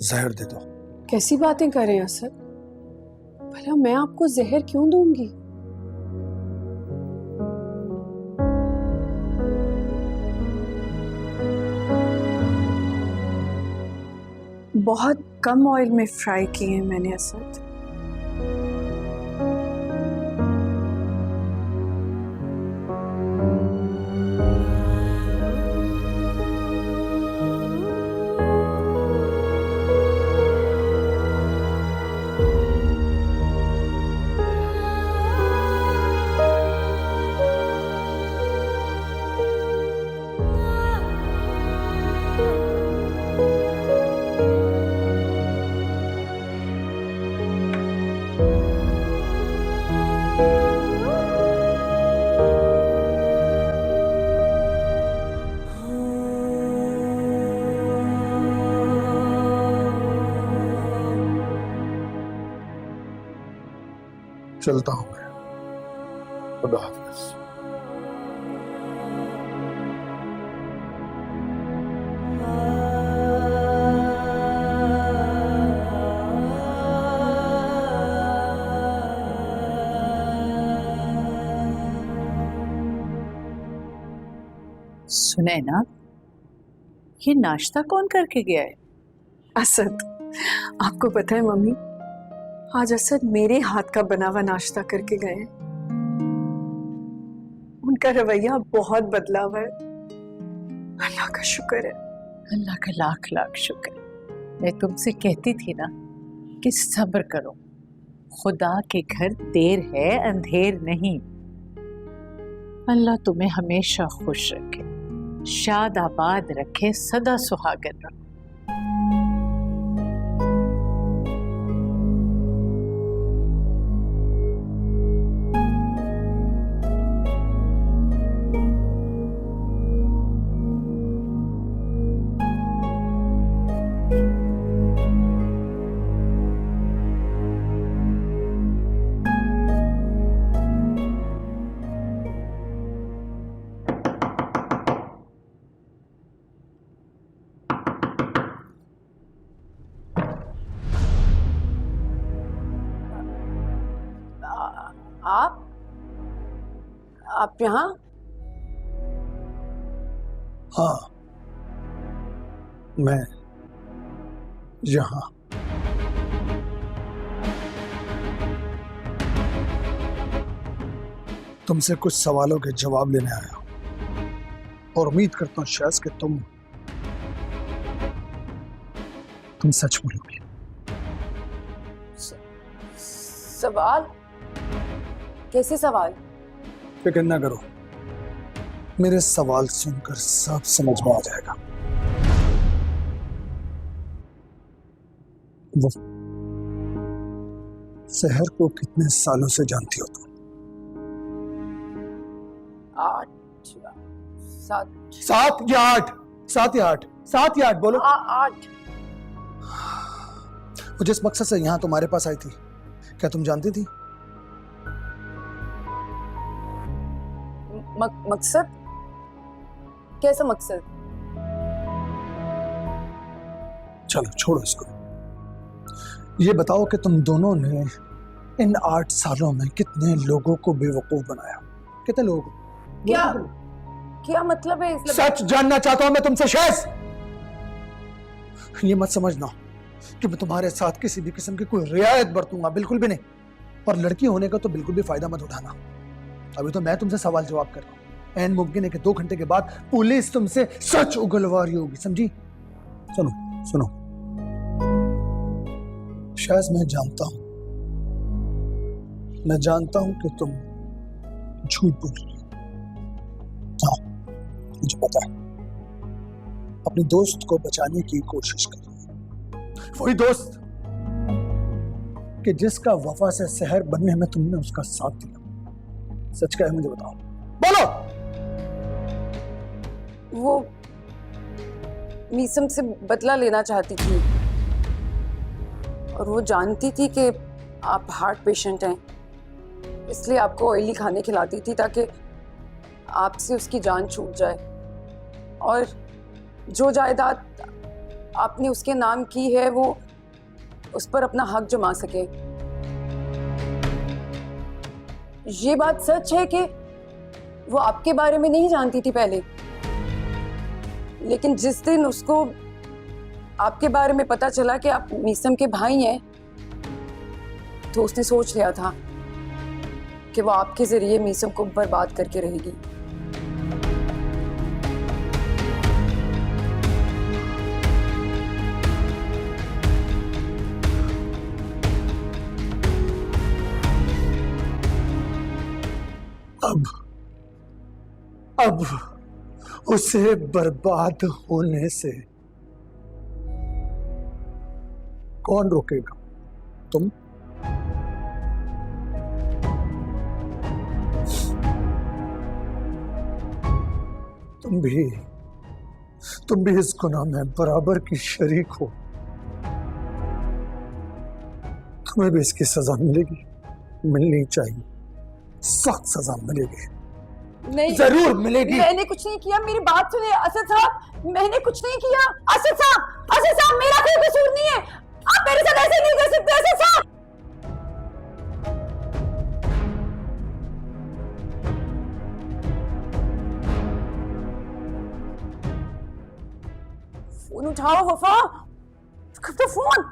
Speaker 11: जहर दे दो।
Speaker 1: कैसी बातें कर रहे हैं असद? भला मैं आपको जहर क्यों दूंगी? बहुत कम ऑयल में फ्राई किए हैं मैंने असद।
Speaker 11: चलता हूं मैं। खुदा हाफिज।
Speaker 12: सुने ना, ये नाश्ता कौन करके गया है?
Speaker 1: असद, आपको पता है मम्मी, आज असद मेरे हाथ का बना हुआ नाश्ता करके गए हैं। उनका रवैया बहुत बदला हुआ है। अल्लाह का शुक्र है।
Speaker 12: अल्लाह का लाख लाख शुक्र। मैं तुमसे कहती थी ना कि सब्र करो, खुदा के घर देर है अंधेर नहीं। अल्लाह तुम्हें हमेशा खुश रखे, शाद आबाद रखे, सदा सुहागन रखे।
Speaker 1: आप यहाँ?
Speaker 11: हाँ, मैं यहाँ। तुमसे कुछ सवालों के जवाब लेने आया हूं और उम्मीद करता हूं शायद कि तुम तुम सच बोलोगे।
Speaker 1: सवाल? कैसे सवाल?
Speaker 11: फिक्र ना करो, मेरे सवाल सुनकर सब समझ में आ जाएगा। वो सहर को कितने सालों से जानती हो तुम?
Speaker 1: 8 7
Speaker 11: 7 या 8? 7 या 8? 7 या 8 बोलो।
Speaker 1: 8।
Speaker 11: वो जिस मकसद से यहां तुम्हारे पास आई थी, क्या तुम जानती थी?
Speaker 1: मकसद? कैसा मकसद?
Speaker 11: चलो छोड़ो इसको, ये बताओ कि तुम दोनों ने इन 8 सालों में कितने लोगों को बेवकूफ बनाया? कितने लोग?
Speaker 1: क्या मतलब है?
Speaker 11: सच जानना चाहता हूं मैं तुमसे शैज़। ये मत समझना कि मैं तुम्हारे साथ किसी भी किस्म की कोई रियायत बरतूंगा, बिल्कुल भी नहीं। और लड़की होने का तो बिल्कुल भी फायदा मत उठाना। अभी तो मैं तुमसे सवाल जवाब कर रहा हूं। ऐन मुमकिन है कि 2 घंटे के बाद पुलिस तुमसे सच उगलवा रही होगी, समझी? सुनो सुनो शैज़, मैं जानता हूं कि तुम झूठ बोल रही हो। हाँ, मुझे पता है। अपने दोस्त को बचाने की कोशिश कर रही है, वही दोस्त कि जिसका वफा से सहर बनने में तुमने उसका साथ दिया। सच क्या है मुझे बताओ, बोलो।
Speaker 1: वो मीसम से बदला लेना चाहती थी और वो जानती थी कि आप हार्ट पेशेंट हैं, इसलिए आपको ऑयली खाने खिलाती थी ताकि आपसे उसकी जान छूट जाए और जो जायदाद आपने उसके नाम की है वो उस पर अपना हक जमा सके। ये बात सच है कि वो आपके बारे में नहीं जानती थी पहले, लेकिन जिस दिन उसको आपके बारे में पता चला कि आप मीसम के भाई हैं, तो उसने सोच लिया था कि वो आपके जरिए मीसम को बर्बाद करके रहेगी।
Speaker 11: अब उसे बर्बाद होने से कौन रोकेगा? तुम? तुम भी इस गुनाह में बराबर की शरीक हो। तुम्हें भी इसकी सजा मिलेगी, मिलनी चाहिए, सख्त सजा मिलेगी।
Speaker 1: नहीं,
Speaker 11: जरूर मिलेगी।
Speaker 1: मैंने कुछ नहीं किया, मेरी बात सुनिए असद साहब, मैंने कुछ नहीं किया। असद साहब मेरा कोई कसूर नहीं है, आप मेरे साथ ऐसे नहीं कर सकते असद साहब। फोन उठाओ वफा, कब तो फोन।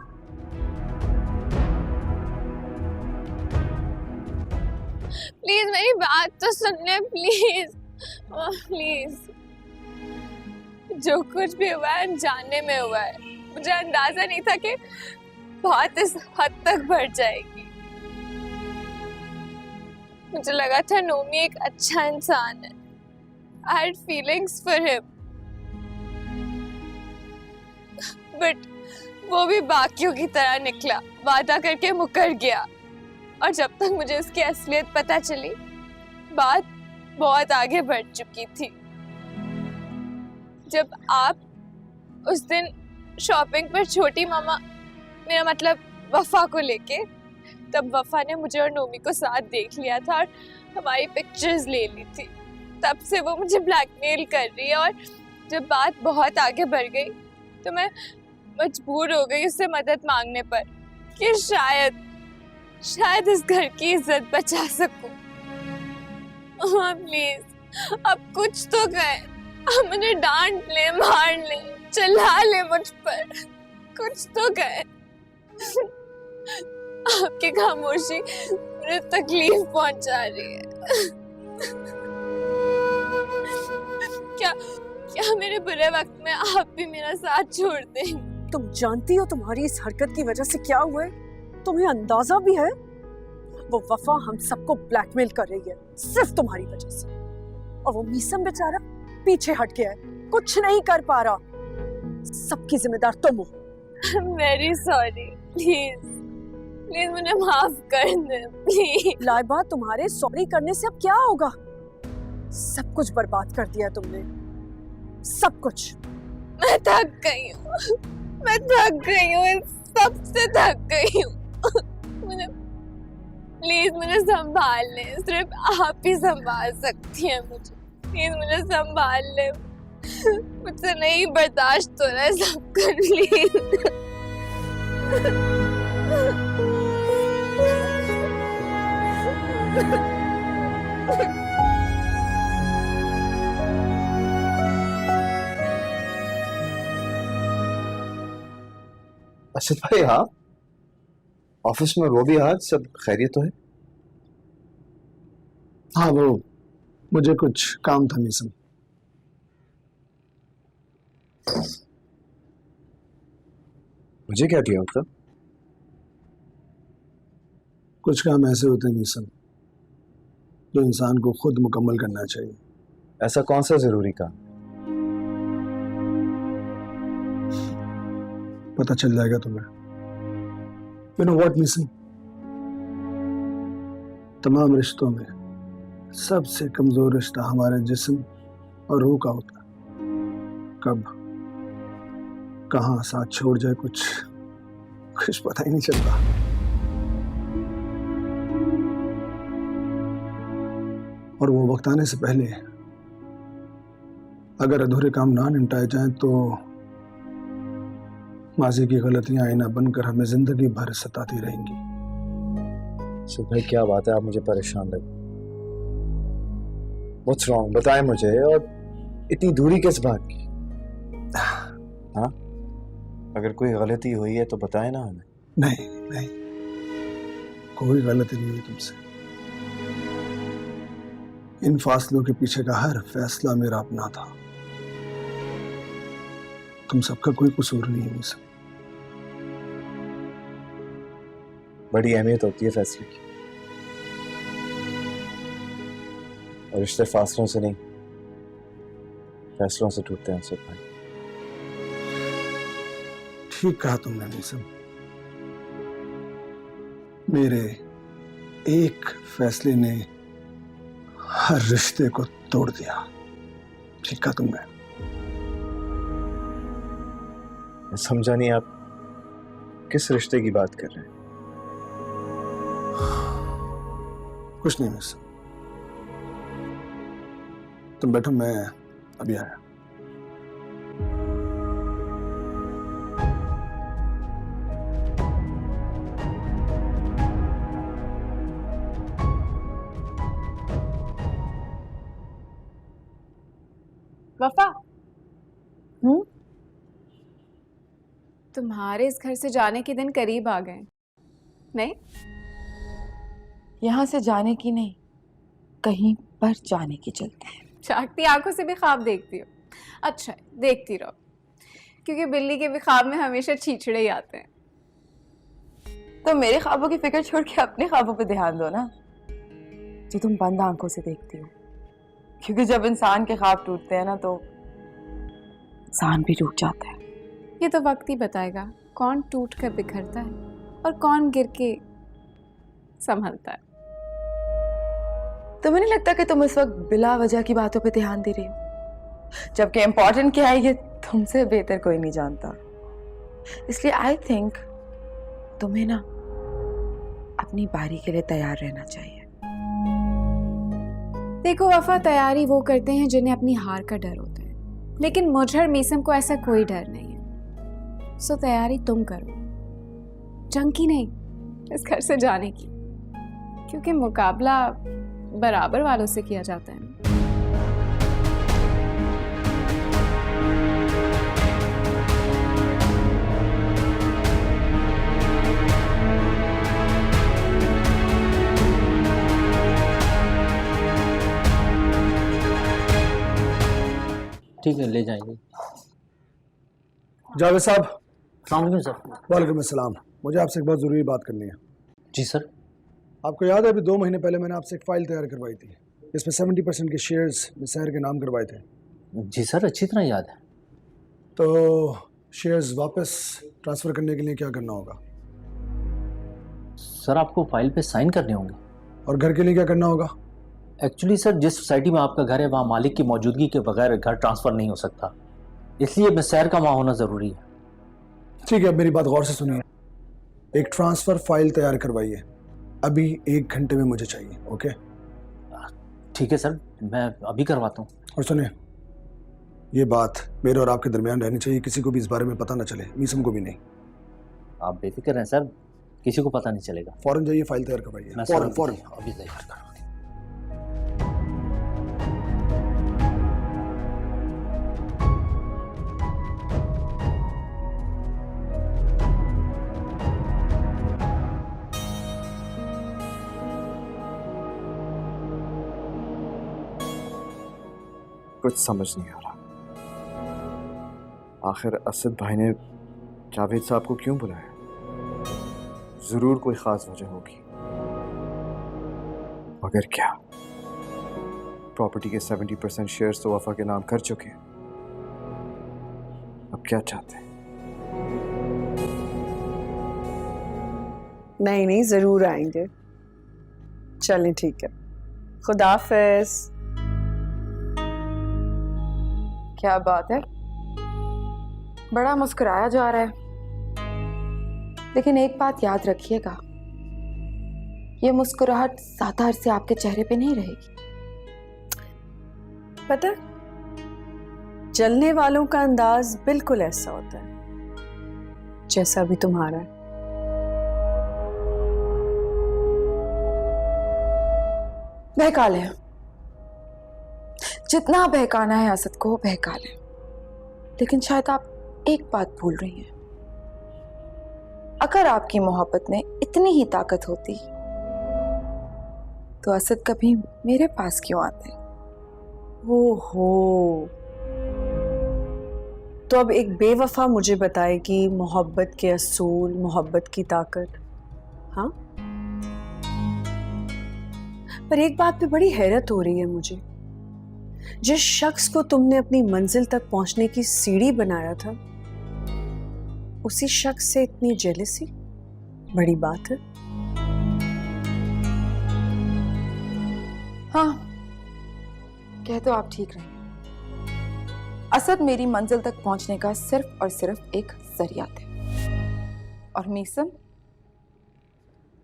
Speaker 13: प्लीज मेरी बात तो सुन ले, प्लीज प्लीज। जो कुछ भी हुआ है अनजाने में हुआ है, मुझे अंदाजा नहीं था कि बात इस हद तक बढ़ जाएगी। मुझे लगा था नोमी एक अच्छा इंसान है, I had feelings for him, but वो भी बाकियों की तरह निकला, वादा करके मुकर गया। और जब तक मुझे उसकी असलियत पता चली, बात बहुत आगे बढ़ चुकी थी। जब आप उस दिन शॉपिंग पर छोटी मामा, मेरा मतलब वफा को लेके, तब वफा ने मुझे और नोमी को साथ देख लिया था और हमारी पिक्चर्स ले ली थी। तब से वो मुझे ब्लैकमेल कर रही है और जब बात बहुत आगे बढ़ गई तो मैं मजबूर हो गई उससे मदद मांगने पर कि शायद इस घर की इज्जत बचा सकूं। हाँ प्लीज, अब कुछ तो कहें, अब मुझे डांट ले, मार ले, चिल्ला ले मुझ पर, कुछ तो कहें। आपकी खामोशी मुझे तकलीफ पहुंचा रही है। क्या मेरे बुरे वक्त में आप भी मेरा साथ छोड़ देंगे?
Speaker 1: तुम जानती हो तुम्हारी इस हरकत की वजह से क्या हुआ है? तुम्हें अंदाजा भी है? वो वफा हम सबको ब्लैकमेल कर रही है सिर्फ तुम्हारी वजह से, और वो मीसम बेचारा पीछे हट गया है, कुछ नहीं कर पा रहा। सबकी जिम्मेदार तुम हो।
Speaker 13: वेरी सॉरी, प्लीज प्लीज मुझे माफ कर दे प्लीज।
Speaker 1: लाइबा, तुम्हारे सॉरी करने से अब क्या होगा? सब कुछ बर्बाद कर दिया तुमने, सब कुछ।
Speaker 13: मैं थक गई हूँ, मैं थक गई हूँ, सबसे थक गई हूँ। मुझे प्लीज मुझे संभाल ले, सिर्फ आप ही संभाल सकती हैं मुझे। प्लीज मुझे संभाल ले, मुझसे नहीं बर्दाश्त हो रहा है सब कुछ, प्लीज।
Speaker 7: अर्शद भाई, हाँ ऑफिस में वो भी आज सब खैरियत तो है?
Speaker 11: हाँ, वो मुझे कुछ काम था मीसम।
Speaker 7: मुझे क्या किया मतलब?
Speaker 11: कुछ काम ऐसे होते हैं मीसम जो इंसान को खुद मुकम्मल करना चाहिए।
Speaker 7: ऐसा कौन सा जरूरी काम?
Speaker 11: पता चल जाएगा तुम्हें। यू नो व्हाट मीसम, तमाम रिश्तों में सबसे कमजोर रिश्ता हमारे जिस्म और रूह का होता है। कब कहाँ साथ छोड़ जाए कुछ पता ही नहीं चलता। और वो वक्त आने से पहले अगर अधूरे काम ना निपटाए जाएं तो माजी की गलतियां आईना बनकर हमें जिंदगी भर सताती रहेंगी।
Speaker 7: सुबह क्या बात है, आप मुझे परेशान लगे। What's wrong? बताएं मुझे, और इतनी दूरी किस बात की? हाँ, अगर कोई गलती हुई है तो बताएं ना हमें।
Speaker 11: नहीं नहीं, कोई गलती नहीं हुई तुमसे। इन फासलों के पीछे का हर फैसला मेरा अपना था। तुम सबका कोई कसूर नहीं है मीसम।
Speaker 7: बड़ी अहमियत होती है फैसले की, और रिश्ते फासलों से नहीं फैसलों से टूटते हैं। सब भाई,
Speaker 11: ठीक कहा तुमने मीसम। मेरे एक फैसले ने हर रिश्ते को तोड़ दिया। ठीक कहा तुमने।
Speaker 7: मैं समझा नहीं, आप किस रिश्ते की बात कर रहे हैं?
Speaker 11: कुछ नहीं मिस, तुम बैठो, मैं अभी आया।
Speaker 13: वफा, तुम्हारे इस घर से जाने के दिन करीब आ गए। नहीं,
Speaker 3: यहाँ से जाने की नहीं, कहीं पर जाने की चलते हैं।
Speaker 13: जागती आंखों से भी ख्वाब देखती हो? अच्छा है, देखती रहो, क्योंकि बिल्ली के भी ख्वाब में हमेशा छीछड़े ही आते हैं।
Speaker 3: तो मेरे ख्वाबों की फिक्र छोड़ के अपने ख्वाबों पे ध्यान दो ना, जो तुम बंद आंखों से देखती हो। क्योंकि जब इंसान के ख्वाब टूटते हैं ना, तो इंसान भी टूट जाता है।
Speaker 13: ये तो वक्त ही बताएगा कौन टूट कर बिखरता है और कौन गिर के संभलता है।
Speaker 3: तुम्हें नहीं लगता कि तुम इस वक्त बिला वजह की बातों पे ध्यान दे रही हो, जबकि इम्पोर्टेंट क्या है ये तुमसे बेहतर कोई नहीं जानता। इसलिए आई थिंक तुम्हें ना अपनी बारी के लिए तैयार रहना चाहिए।
Speaker 13: देखो वफा, तैयारी वो करते हैं जिन्हें अपनी हार का डर होता है, लेकिन मुझे और मीसम को ऐसा कोई डर नहीं है। सो तैयारी तुम करो, जंग की नहीं, इस घर से जाने की, क्योंकि मुकाबला बराबर वालों से किया जाता है।
Speaker 6: ठीक है, ले जाएंगे।
Speaker 11: जावेद साहब,
Speaker 6: अस्सलाम सर।
Speaker 11: वालेकुम अस्सलाम। मुझे आपसे एक बहुत ज़रूरी बात करनी है।
Speaker 6: जी सर।
Speaker 11: आपको याद है अभी 2 महीने पहले मैंने आपसे एक फ़ाइल तैयार करवाई थी, इसमें 70% के शेयर्स सहर के नाम करवाए थे।
Speaker 6: जी सर, अच्छी तरह याद है।
Speaker 11: तो शेयर्स वापस ट्रांसफ़र करने के लिए क्या करना होगा?
Speaker 6: सर आपको फाइल पे साइन करने होंगे।
Speaker 11: और घर के लिए क्या करना होगा?
Speaker 6: एक्चुअली सर, जिस सोसाइटी में आपका घर है वहाँ मालिक की मौजूदगी के बगैर घर ट्रांसफ़र नहीं हो सकता, इसलिए मैं शहर का वहाँ होना ज़रूरी है।
Speaker 11: ठीक है, अब मेरी बात गौर से सुनिए। एक ट्रांसफ़र फाइल तैयार करवाइए, अभी 1 घंटे में मुझे चाहिए। ओके?
Speaker 6: ठीक है सर, मैं अभी करवाता हूँ।
Speaker 11: और सुनिए, ये बात मेरे और आपके दरमियान रहनी चाहिए, किसी को भी इस बारे में पता ना चले, मीसम को भी नहीं।
Speaker 6: आप बेफिक्र हैं सर, किसी को पता नहीं चलेगा।
Speaker 11: फौरन जाइए, फाइल तैयार करवाइए। फौरन
Speaker 6: अभी तैयार करो।
Speaker 7: कुछ समझ नहीं आ रहा, आखिर असद भाई ने जावेद साहब को क्यों बुलाया? जरूर कोई खास वजह होगी, मगर क्या? प्रॉपर्टी के 70% शेयर्स तो वफा के नाम कर चुके हैं, अब क्या चाहते हैं?
Speaker 1: नहीं, ज़रूर आएंगे। चलें, ठीक है, खुदा हाफिज़।
Speaker 3: क्या बात है, बड़ा मुस्कुराया जा रहा है, लेकिन एक बात याद रखिएगा, ये मुस्कुराहट ज़्यादा अरसे आपके चेहरे पे नहीं रहेगी।
Speaker 1: पता है, जलने वालों का अंदाज बिल्कुल ऐसा होता है जैसा भी तुम्हारा है।
Speaker 3: बहका ले, जितना बहकाना है असद को बहका ले, लेकिन शायद आप एक बात भूल रही हैं। अगर आपकी मोहब्बत में इतनी ही ताकत होती तो असद कभी मेरे पास क्यों आते?
Speaker 1: ओहो, तो अब एक बेवफा मुझे बताएगी मोहब्बत के असूल, मोहब्बत की ताकत। हाँ, पर एक बात पे बड़ी हैरत हो रही है मुझे। जिस शख्स को तुमने अपनी मंजिल तक पहुंचने की सीढ़ी बनाया था, उसी शख्स से इतनी जेलसी, बड़ी बात है।
Speaker 3: हाँ, कह तो आप ठीक रहे। असद मेरी मंजिल तक पहुंचने का सिर्फ और सिर्फ एक जरिया थे, और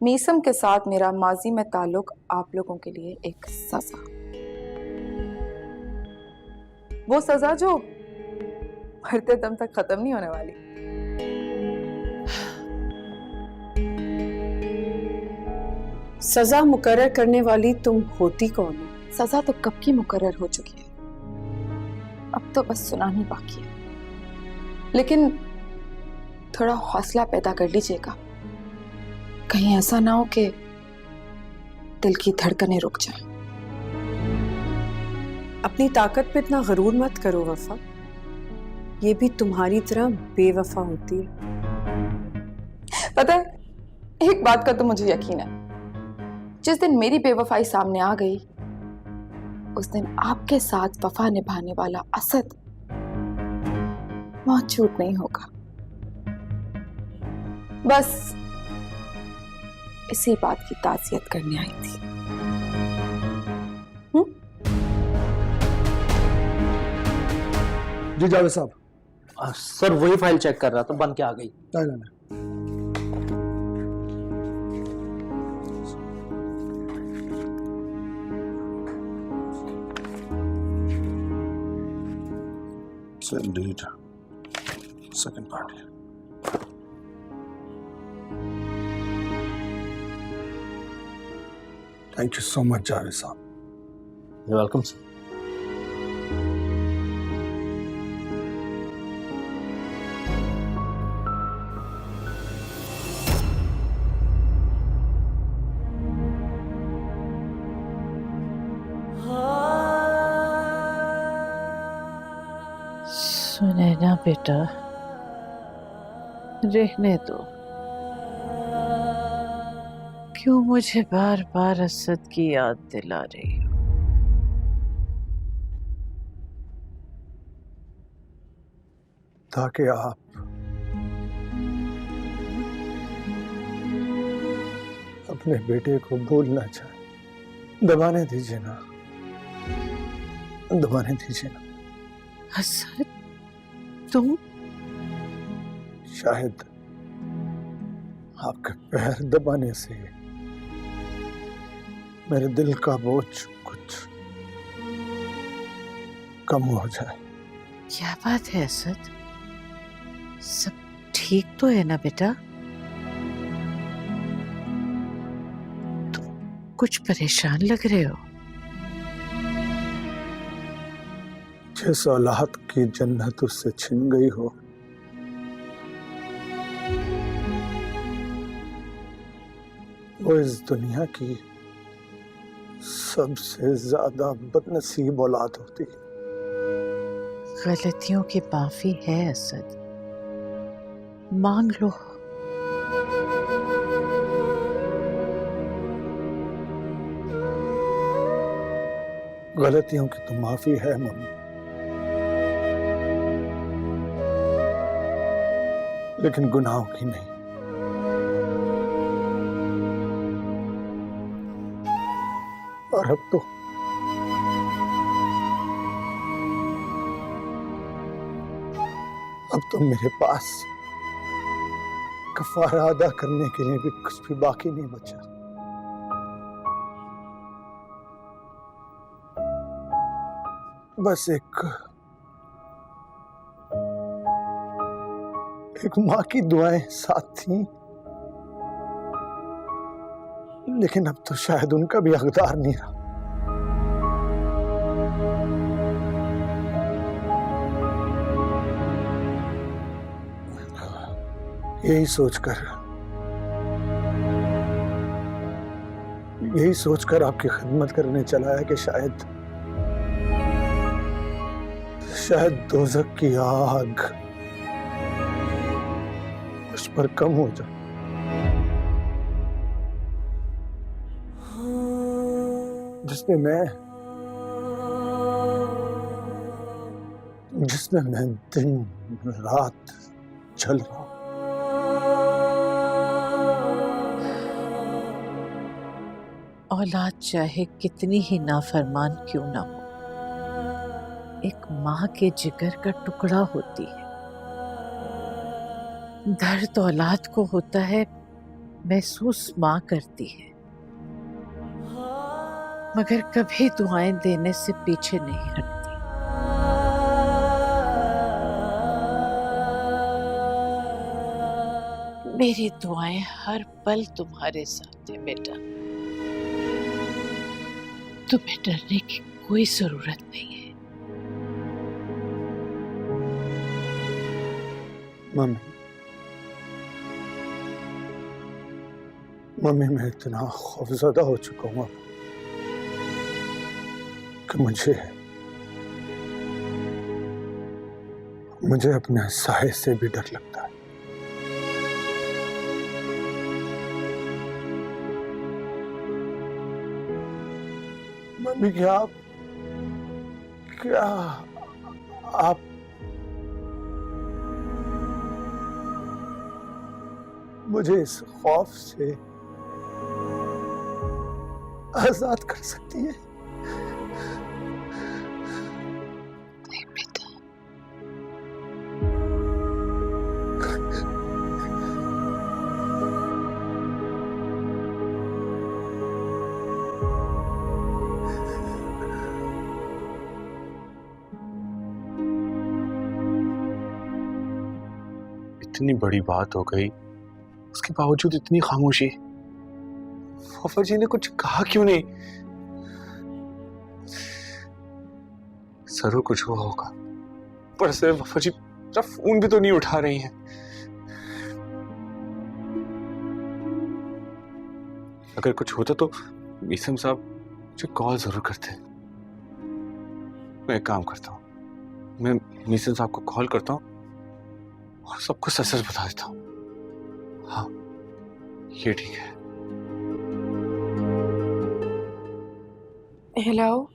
Speaker 3: मीसम के साथ मेरा माजी में ताल्लुक आप लोगों के लिए एक सजा, वो सजा जो मरते दम तक खत्म नहीं होने वाली।
Speaker 1: सजा मुकर्रर करने वाली तुम होती कौन हो?
Speaker 3: सजा तो कब की मुकर्रर हो चुकी है, अब तो बस सुनानी बाकी है। लेकिन थोड़ा हौसला पैदा कर लीजिएगा, कहीं ऐसा ना हो कि दिल की धड़कनें रुक जाएं।
Speaker 1: अपनी ताकत पे इतना गरूर मत करो वफा, ये भी तुम्हारी तरह बेवफा होती है।
Speaker 3: पता है, एक बात का तो मुझे यकीन है, जिस दिन मेरी बेवफाई सामने आ गई, उस दिन आपके साथ वफा निभाने वाला असद मौजूद नहीं होगा। बस इसी बात की ताज़ियत करने आई थी।
Speaker 11: जी जावेद साहब।
Speaker 6: सर वही फाइल चेक कर रहा था, बन के आ गई।
Speaker 11: नहीं।
Speaker 2: So indeed, second party.
Speaker 11: Thank you so much, Javed साहब.
Speaker 6: You're welcome, sir.
Speaker 12: सुनैना बेटा, रहने दो। क्यों मुझे बार बार असद की याद दिला रही हो?
Speaker 11: ताकि आप अपने बेटे को भूलना चाहें। दबाने दीजिए ना, दबाने दीजिए ना।
Speaker 12: असद, तुम?
Speaker 11: शायद आपके पैर दबाने से मेरे दिल का बोझ कुछ कम हो जाए।
Speaker 12: क्या बात है असद? सब ठीक तो है ना बेटा? तुम कुछ परेशान लग रहे हो।
Speaker 11: जिस औलाद की जन्नत उससे छिन गई हो, वो इस दुनिया की सबसे ज्यादा बदनसीब औलाद होती है।
Speaker 12: गलतियों की माफी है असद, मांग लो।
Speaker 11: गलतियों की तो माफी है मम्मी, लेकिन गुनाहों की नहीं। और अब तो मेरे पास कफारा अदा करने के लिए भी कुछ भी बाकी नहीं बचा। बस एक माँ की दुआएं साथ थी, लेकिन अब तो शायद उनका भी हकदार नहीं रहा। यही सोचकर आपकी खिदमत करने चला है कि शायद दोज़ख की आग उस पर कम हो जाए। जिसमें मैं दिन रात चल रहा हूं।
Speaker 12: औलाद चाहे कितनी ही नाफरमान क्यों ना हो, एक माँ के जिगर का टुकड़ा होती है। दर्द औलाद को होता है, महसूस माँ करती है, मगर कभी दुआएं देने से पीछे नहीं हटती। मेरी दुआएं हर पल तुम्हारे साथ है बेटा। तुम्हें डरने की कोई जरूरत नहीं है।
Speaker 11: मम्मी, मैं इतना खौफज़दा हो चुका हूँ कि मुझे अपने साये से भी डर लगता है। मम्मी, क्या आप मुझे इस खौफ से आजाद कर सकती है?
Speaker 12: नहीं बेटा,
Speaker 2: इतनी बड़ी बात हो गई, उसके बावजूद इतनी खामोशी। वफा जी ने कुछ कहा क्यों नहीं? जरूर कुछ हुआ होगा, पर सिर्फ वफा जी फोन भी तो नहीं उठा रही हैं। अगर कुछ होता तो मीसम साहब मुझे कॉल जरूर करते। मैं एक काम करता हूँ, मैं मीसम साहब को कॉल करता हूँ और सबको सच सच बता देता हूँ। हाँ, ये ठीक है।
Speaker 3: हेलो,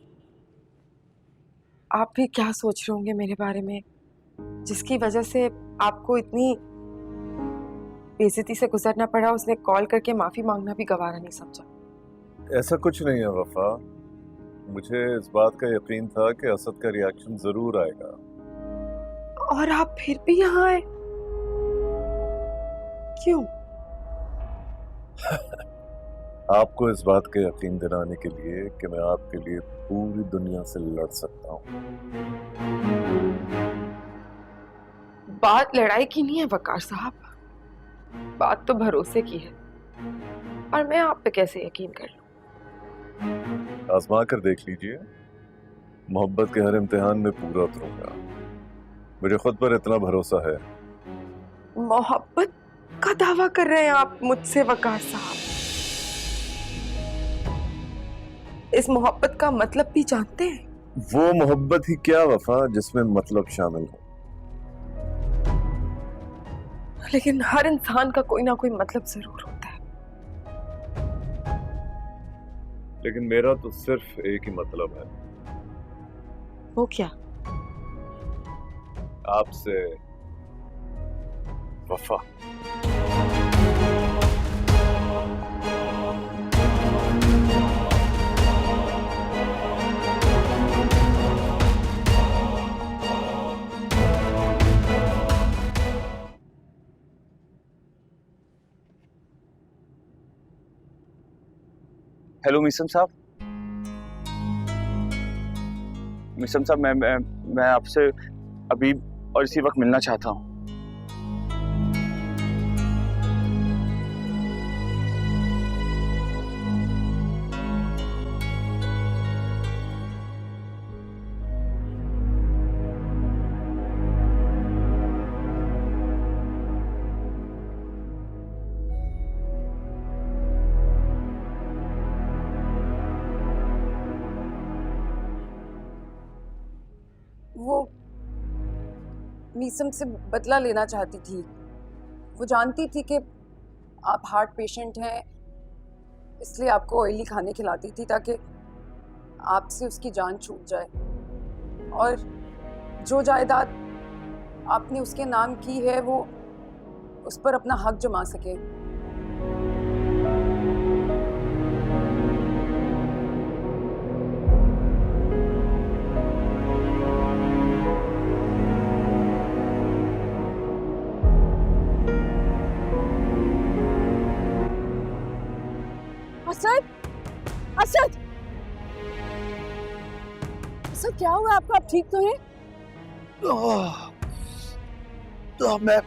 Speaker 3: आप भी क्या सोच रहे होंगे मेरे बारे में, जिसकी वजह से आपको इतनी बेइज्जती से गुजरना पड़ा। उसने कॉल करके माफी मांगना भी गवारा नहीं समझा।
Speaker 10: ऐसा कुछ नहीं है वफा, मुझे इस बात का यकीन था कि असद का रिएक्शन जरूर आएगा।
Speaker 3: और आप फिर भी यहाँ आए, क्यों?
Speaker 10: आपको इस बात का यकीन दिलाने के लिए कि मैं आपके लिए पूरी दुनिया से लड़ सकता हूँ।
Speaker 3: बात लड़ाई की नहीं है वकार साहब, बात तो भरोसे की है। और मैं आप पे कैसे यकीन कर लूं?
Speaker 10: आजमा कर देख लीजिए, मोहब्बत के हर इम्तिहान में पूरा उतरूंगा। मुझे खुद पर इतना भरोसा है।
Speaker 3: मोहब्बत का दावा कर रहे हैं आप मुझसे वकार साहब? इस मोहब्बत का मतलब भी जानते हैं?
Speaker 10: वो मोहब्बत ही क्या वफा जिसमें मतलब शामिल हो।
Speaker 3: लेकिन हर इंसान का कोई ना कोई मतलब जरूर होता है।
Speaker 10: लेकिन मेरा तो सिर्फ एक ही मतलब है।
Speaker 3: वो क्या?
Speaker 10: आपसे वफा।
Speaker 2: हेलो मिसम साहब। मिसम साहब, मैं आपसे अभी और इसी वक्त मिलना चाहता हूँ।
Speaker 3: वो मीसम से बदला लेना चाहती थी। वो जानती थी कि आप हार्ट पेशेंट हैं, इसलिए आपको ऑयली खाने खिलाती थी ताकि आपसे उसकी जान छूट जाए और जो जायदाद आपने उसके नाम की है वो उस पर अपना हक जमा सके।
Speaker 1: असद, असद, असद क्या हुआ आपको? आप ठीक तो हैं?
Speaker 11: तो मैं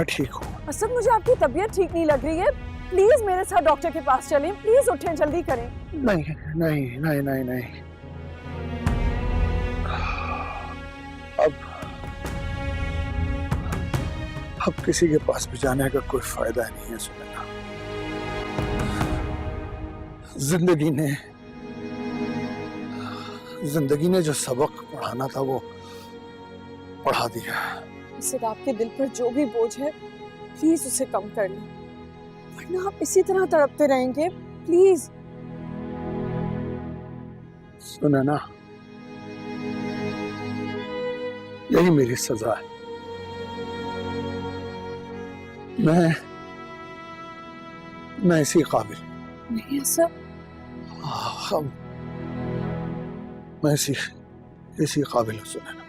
Speaker 11: ठीक हूँ।
Speaker 1: असद, मुझे आपकी तबीयत ठीक नहीं लग रही है। प्लीज मेरे साथ डॉक्टर के पास चलें। प्लीज उठें, जल्दी करें।
Speaker 11: नहीं नहीं नहीं नहीं नहीं, अब किसी के पास भी जाने का कोई फायदा नहीं है। सुनना, जिंदगी ने जो सबक पढ़ाना था वो पढ़ा दिया।
Speaker 1: असद, आपके दिल पर जो भी बोझ है प्लीज उसे कम कर लें, वरना आप इसी तरह तड़पते रहेंगे। प्लीज।
Speaker 11: सुना ना, यही मेरी सजा है। मैं इसी काबिल
Speaker 1: नहीं असद,
Speaker 11: मैं इसी काबिल हूँ। सुना ना,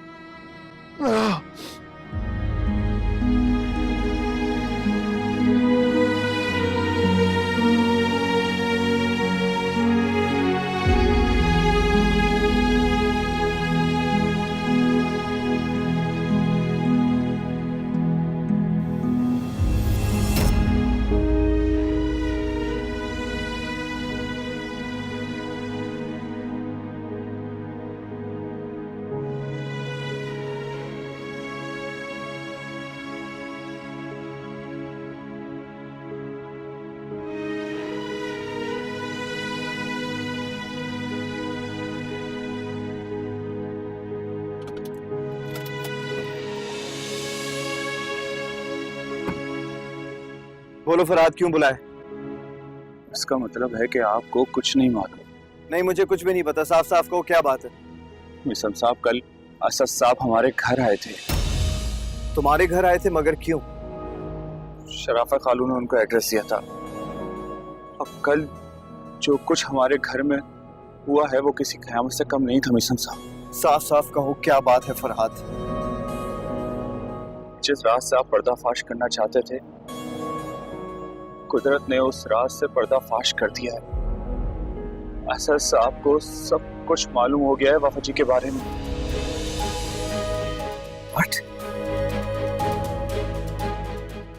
Speaker 7: बोलो फरहाद, क्यों बुलाए?
Speaker 2: इसका मतलब है कि आपको कुछ नहीं मालूम।
Speaker 7: नहीं, मुझे कुछ भी नहीं पता। साफ साफ कहो, क्या बात है?
Speaker 2: मिसम साहब, कल असद साहब हमारे घर आए थे।
Speaker 7: तुम्हारे घर आए थे, मगर क्यों?
Speaker 2: शराफा खालू ने उनको एड्रेस दिया था। अब कल जो कुछ हमारे घर में हुआ है वो किसी क़यामत से कम नहीं था मिसम साहब।
Speaker 7: साफ साफ कहो, क्या बात है फरहाद?
Speaker 2: जिस राज से आप पर्दाफाश करना चाहते थे, कुदरत ने उस राज से पर्दाफाश कर दिया है। असद साहब को सब कुछ मालूम हो गया है वफा जी के बारे में।
Speaker 7: What?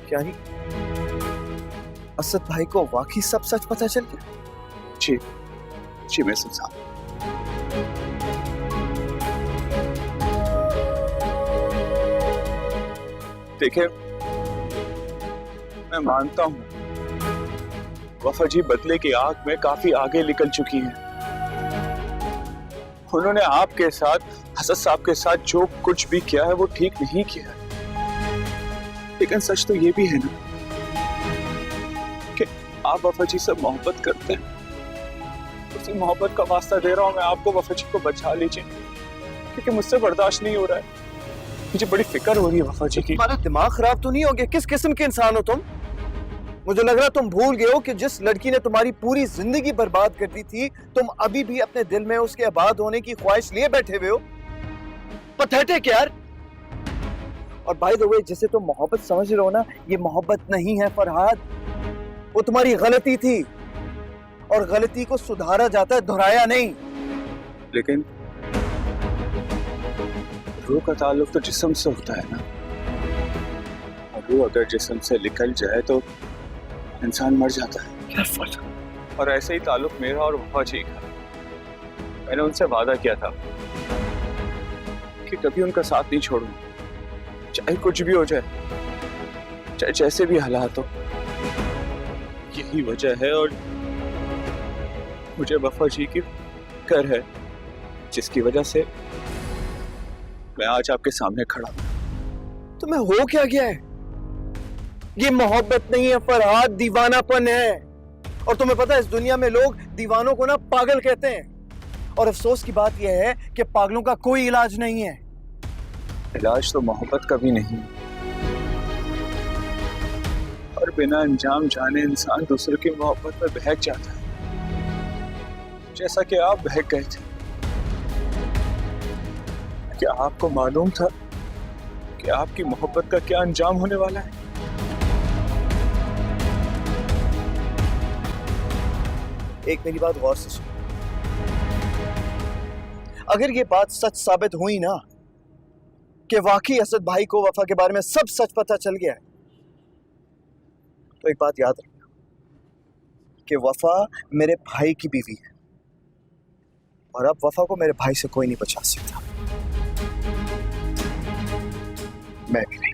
Speaker 7: क्या ही असद भाई को वाकई सब सच पता चल गया?
Speaker 2: जी जी मिसम साहब। देखिए, मैं मानता हूं वफा जी बदले की आग में काफी आगे निकल चुकी हैं। उन्होंने आपके साथ, असद साहब के साथ जो कुछ भी किया है वो ठीक नहीं किया है। लेकिन सच तो ये भी है ना कि आप वफा जी से मोहब्बत करते हैं। उसी मोहब्बत का वास्ता दे रहा हूं मैं आपको, वफा जी को बचा लीजिए, क्योंकि मुझसे बर्दाश्त नहीं हो रहा है। मुझे बड़ी फिक्र हो रही है वफा जी की।
Speaker 7: तुम्हारा दिमाग खराब तो नहीं हो गया? किस किस्म के इंसान हो तुम? मुझे लग रहा तुम भूल गए हो कि जिस लड़की ने तुम्हारी पूरी जिंदगी बर्बाद कर दी थी, तुम अभी भी अपने दिल में उसके आबाद होने की ख्वाहिश लिए बैठे हुए हो। पैथेटिक यार। और बाय द वे, जिसे तुम मोहब्बत समझ रहे हो ना, ये मोहब्बत नहीं है फरहाद। वो तुम्हारी गलती थी, और गलती को सुधारा जाता है, दोहराया नहीं।
Speaker 2: लेकिन रूह का ताल्लुक तो जिस्म से होता है ना, और रूह अगर जिस्म से निकल जाए तो इंसान मर जाता है।
Speaker 7: क्या फर्क?
Speaker 2: और ऐसे ही ताल्लुक मेरा और वफा जी का। मैंने उनसे वादा किया था कि कभी उनका साथ नहीं छोड़ूंगा, चाहे कुछ भी हो जाए, चाहे जैसे भी हालात हो। यही वजह है और मुझे वफा जी की फिक्र है, जिसकी वजह से मैं आज आपके सामने खड़ा हूं।
Speaker 7: तुम्हें हो क्या गया है? ये मोहब्बत नहीं है फरहाद, दीवानापन है। और तुम्हें पता है, इस दुनिया में लोग दीवानों को ना पागल कहते हैं। और अफसोस की बात यह है कि पागलों का कोई इलाज नहीं है।
Speaker 2: इलाज तो मोहब्बत का भी नहीं, और बिना अंजाम जाने इंसान दूसरे की मोहब्बत में बहक जाता है, जैसा कि आप बहक गए थे। क्या आपको मालूम था कि आपकी मोहब्बत का क्या अंजाम होने वाला है?
Speaker 7: एक मेरी बात गौर से सुनो। अगर ये बात सच साबित हुई ना कि वाकई असद भाई को वफा के बारे में सब सच पता चल गया है, तो एक बात याद रखना कि वफा मेरे भाई की बीवी है, और अब वफा को मेरे भाई से कोई नहीं बचा सकता। मैं भी नहीं।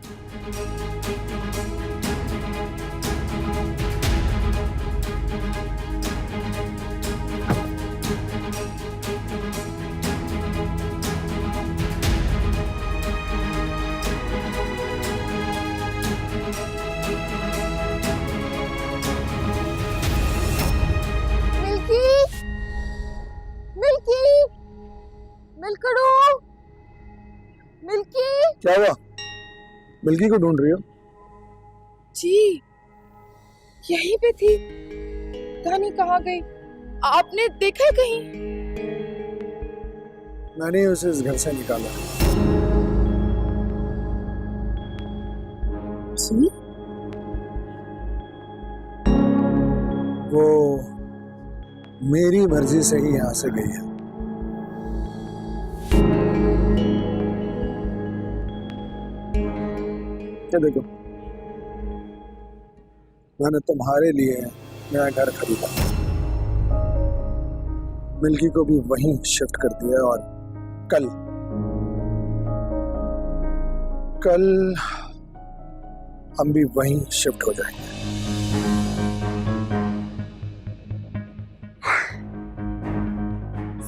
Speaker 13: मिल्की, मिल्की, मिल्कड़ू, मिल्की।
Speaker 11: क्या हुआ? मिल्की को ढूंढ रही हो?
Speaker 13: जी, यहीं पे थी, पता नहीं कहाँ गई। आपने देखा है कहीं?
Speaker 11: मैंने उसे इस घर से निकाला।
Speaker 13: सुनी?
Speaker 11: वो मेरी मर्जी से ही यहाँ से गई है। क्या देखो, मैंने तुम्हारे लिए नया घर खरीदा, मिल्की को भी वहीं शिफ्ट कर दिया, और कल हम भी वहीं शिफ्ट हो जाएंगे।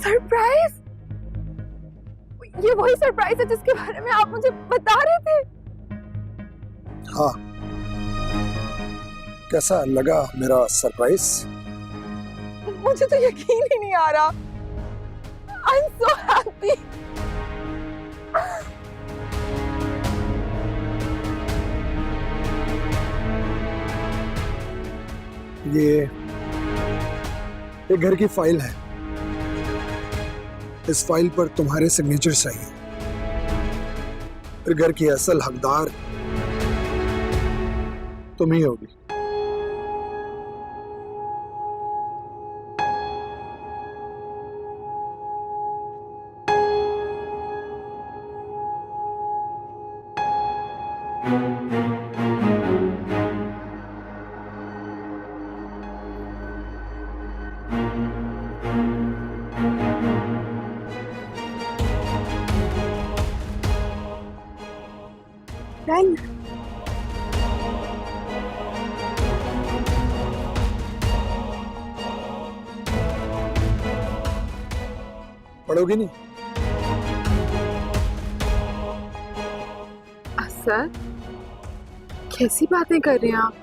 Speaker 13: सरप्राइज? ये वही सरप्राइज है जिसके बारे में आप मुझे बता रहे थे?
Speaker 11: हाँ, कैसा लगा मेरा सरप्राइज?
Speaker 9: मुझे तो यकीन ही नहीं आ रहा। I am so happy.
Speaker 11: ये घर की फाइल है। इस फाइल पर तुम्हारे सिग्नेचर चाहिए। फिर घर की असल हकदार तुम ही होगी।
Speaker 13: Done.
Speaker 11: पढ़ोगी नहीं?
Speaker 13: सर, कैसी बातें कर रहे हैं आप?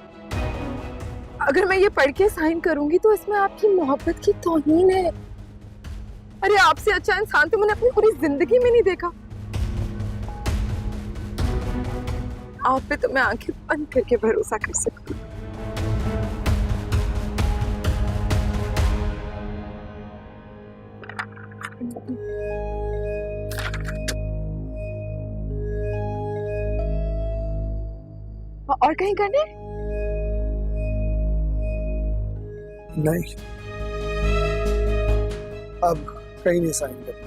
Speaker 13: अगर मैं ये पढ़ के साइन करूंगी तो इसमें आपकी मोहब्बत की तौहीन है। अरे आपसे अच्छा इंसान तो मैंने अपनी पूरी जिंदगी में नहीं देखा। आप पे तो मैं आंखें बंद करके भरोसा कर सकती हूँ। और कहीं करने?
Speaker 11: नहीं, अब कहीं नहीं साइन करना।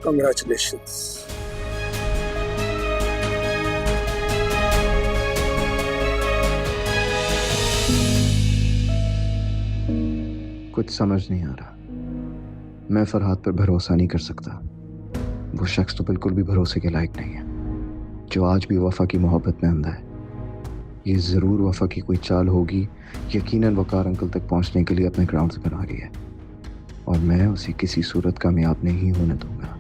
Speaker 11: Congratulations.
Speaker 14: कुछ समझ नहीं आ रहा। मैं फरहाद पर भरोसा नहीं कर सकता। वो शख्स तो बिल्कुल भी भरोसे के लायक नहीं है, जो आज भी वफा की मोहब्बत में अंधा है। ये ज़रूर वफा की कोई चाल होगी। यकीनन वकार अंकल तक पहुंचने के लिए अपने ग्राउंड्स बना रही है, और मैं उसे किसी सूरत कामयाब नहीं होने दूंगा।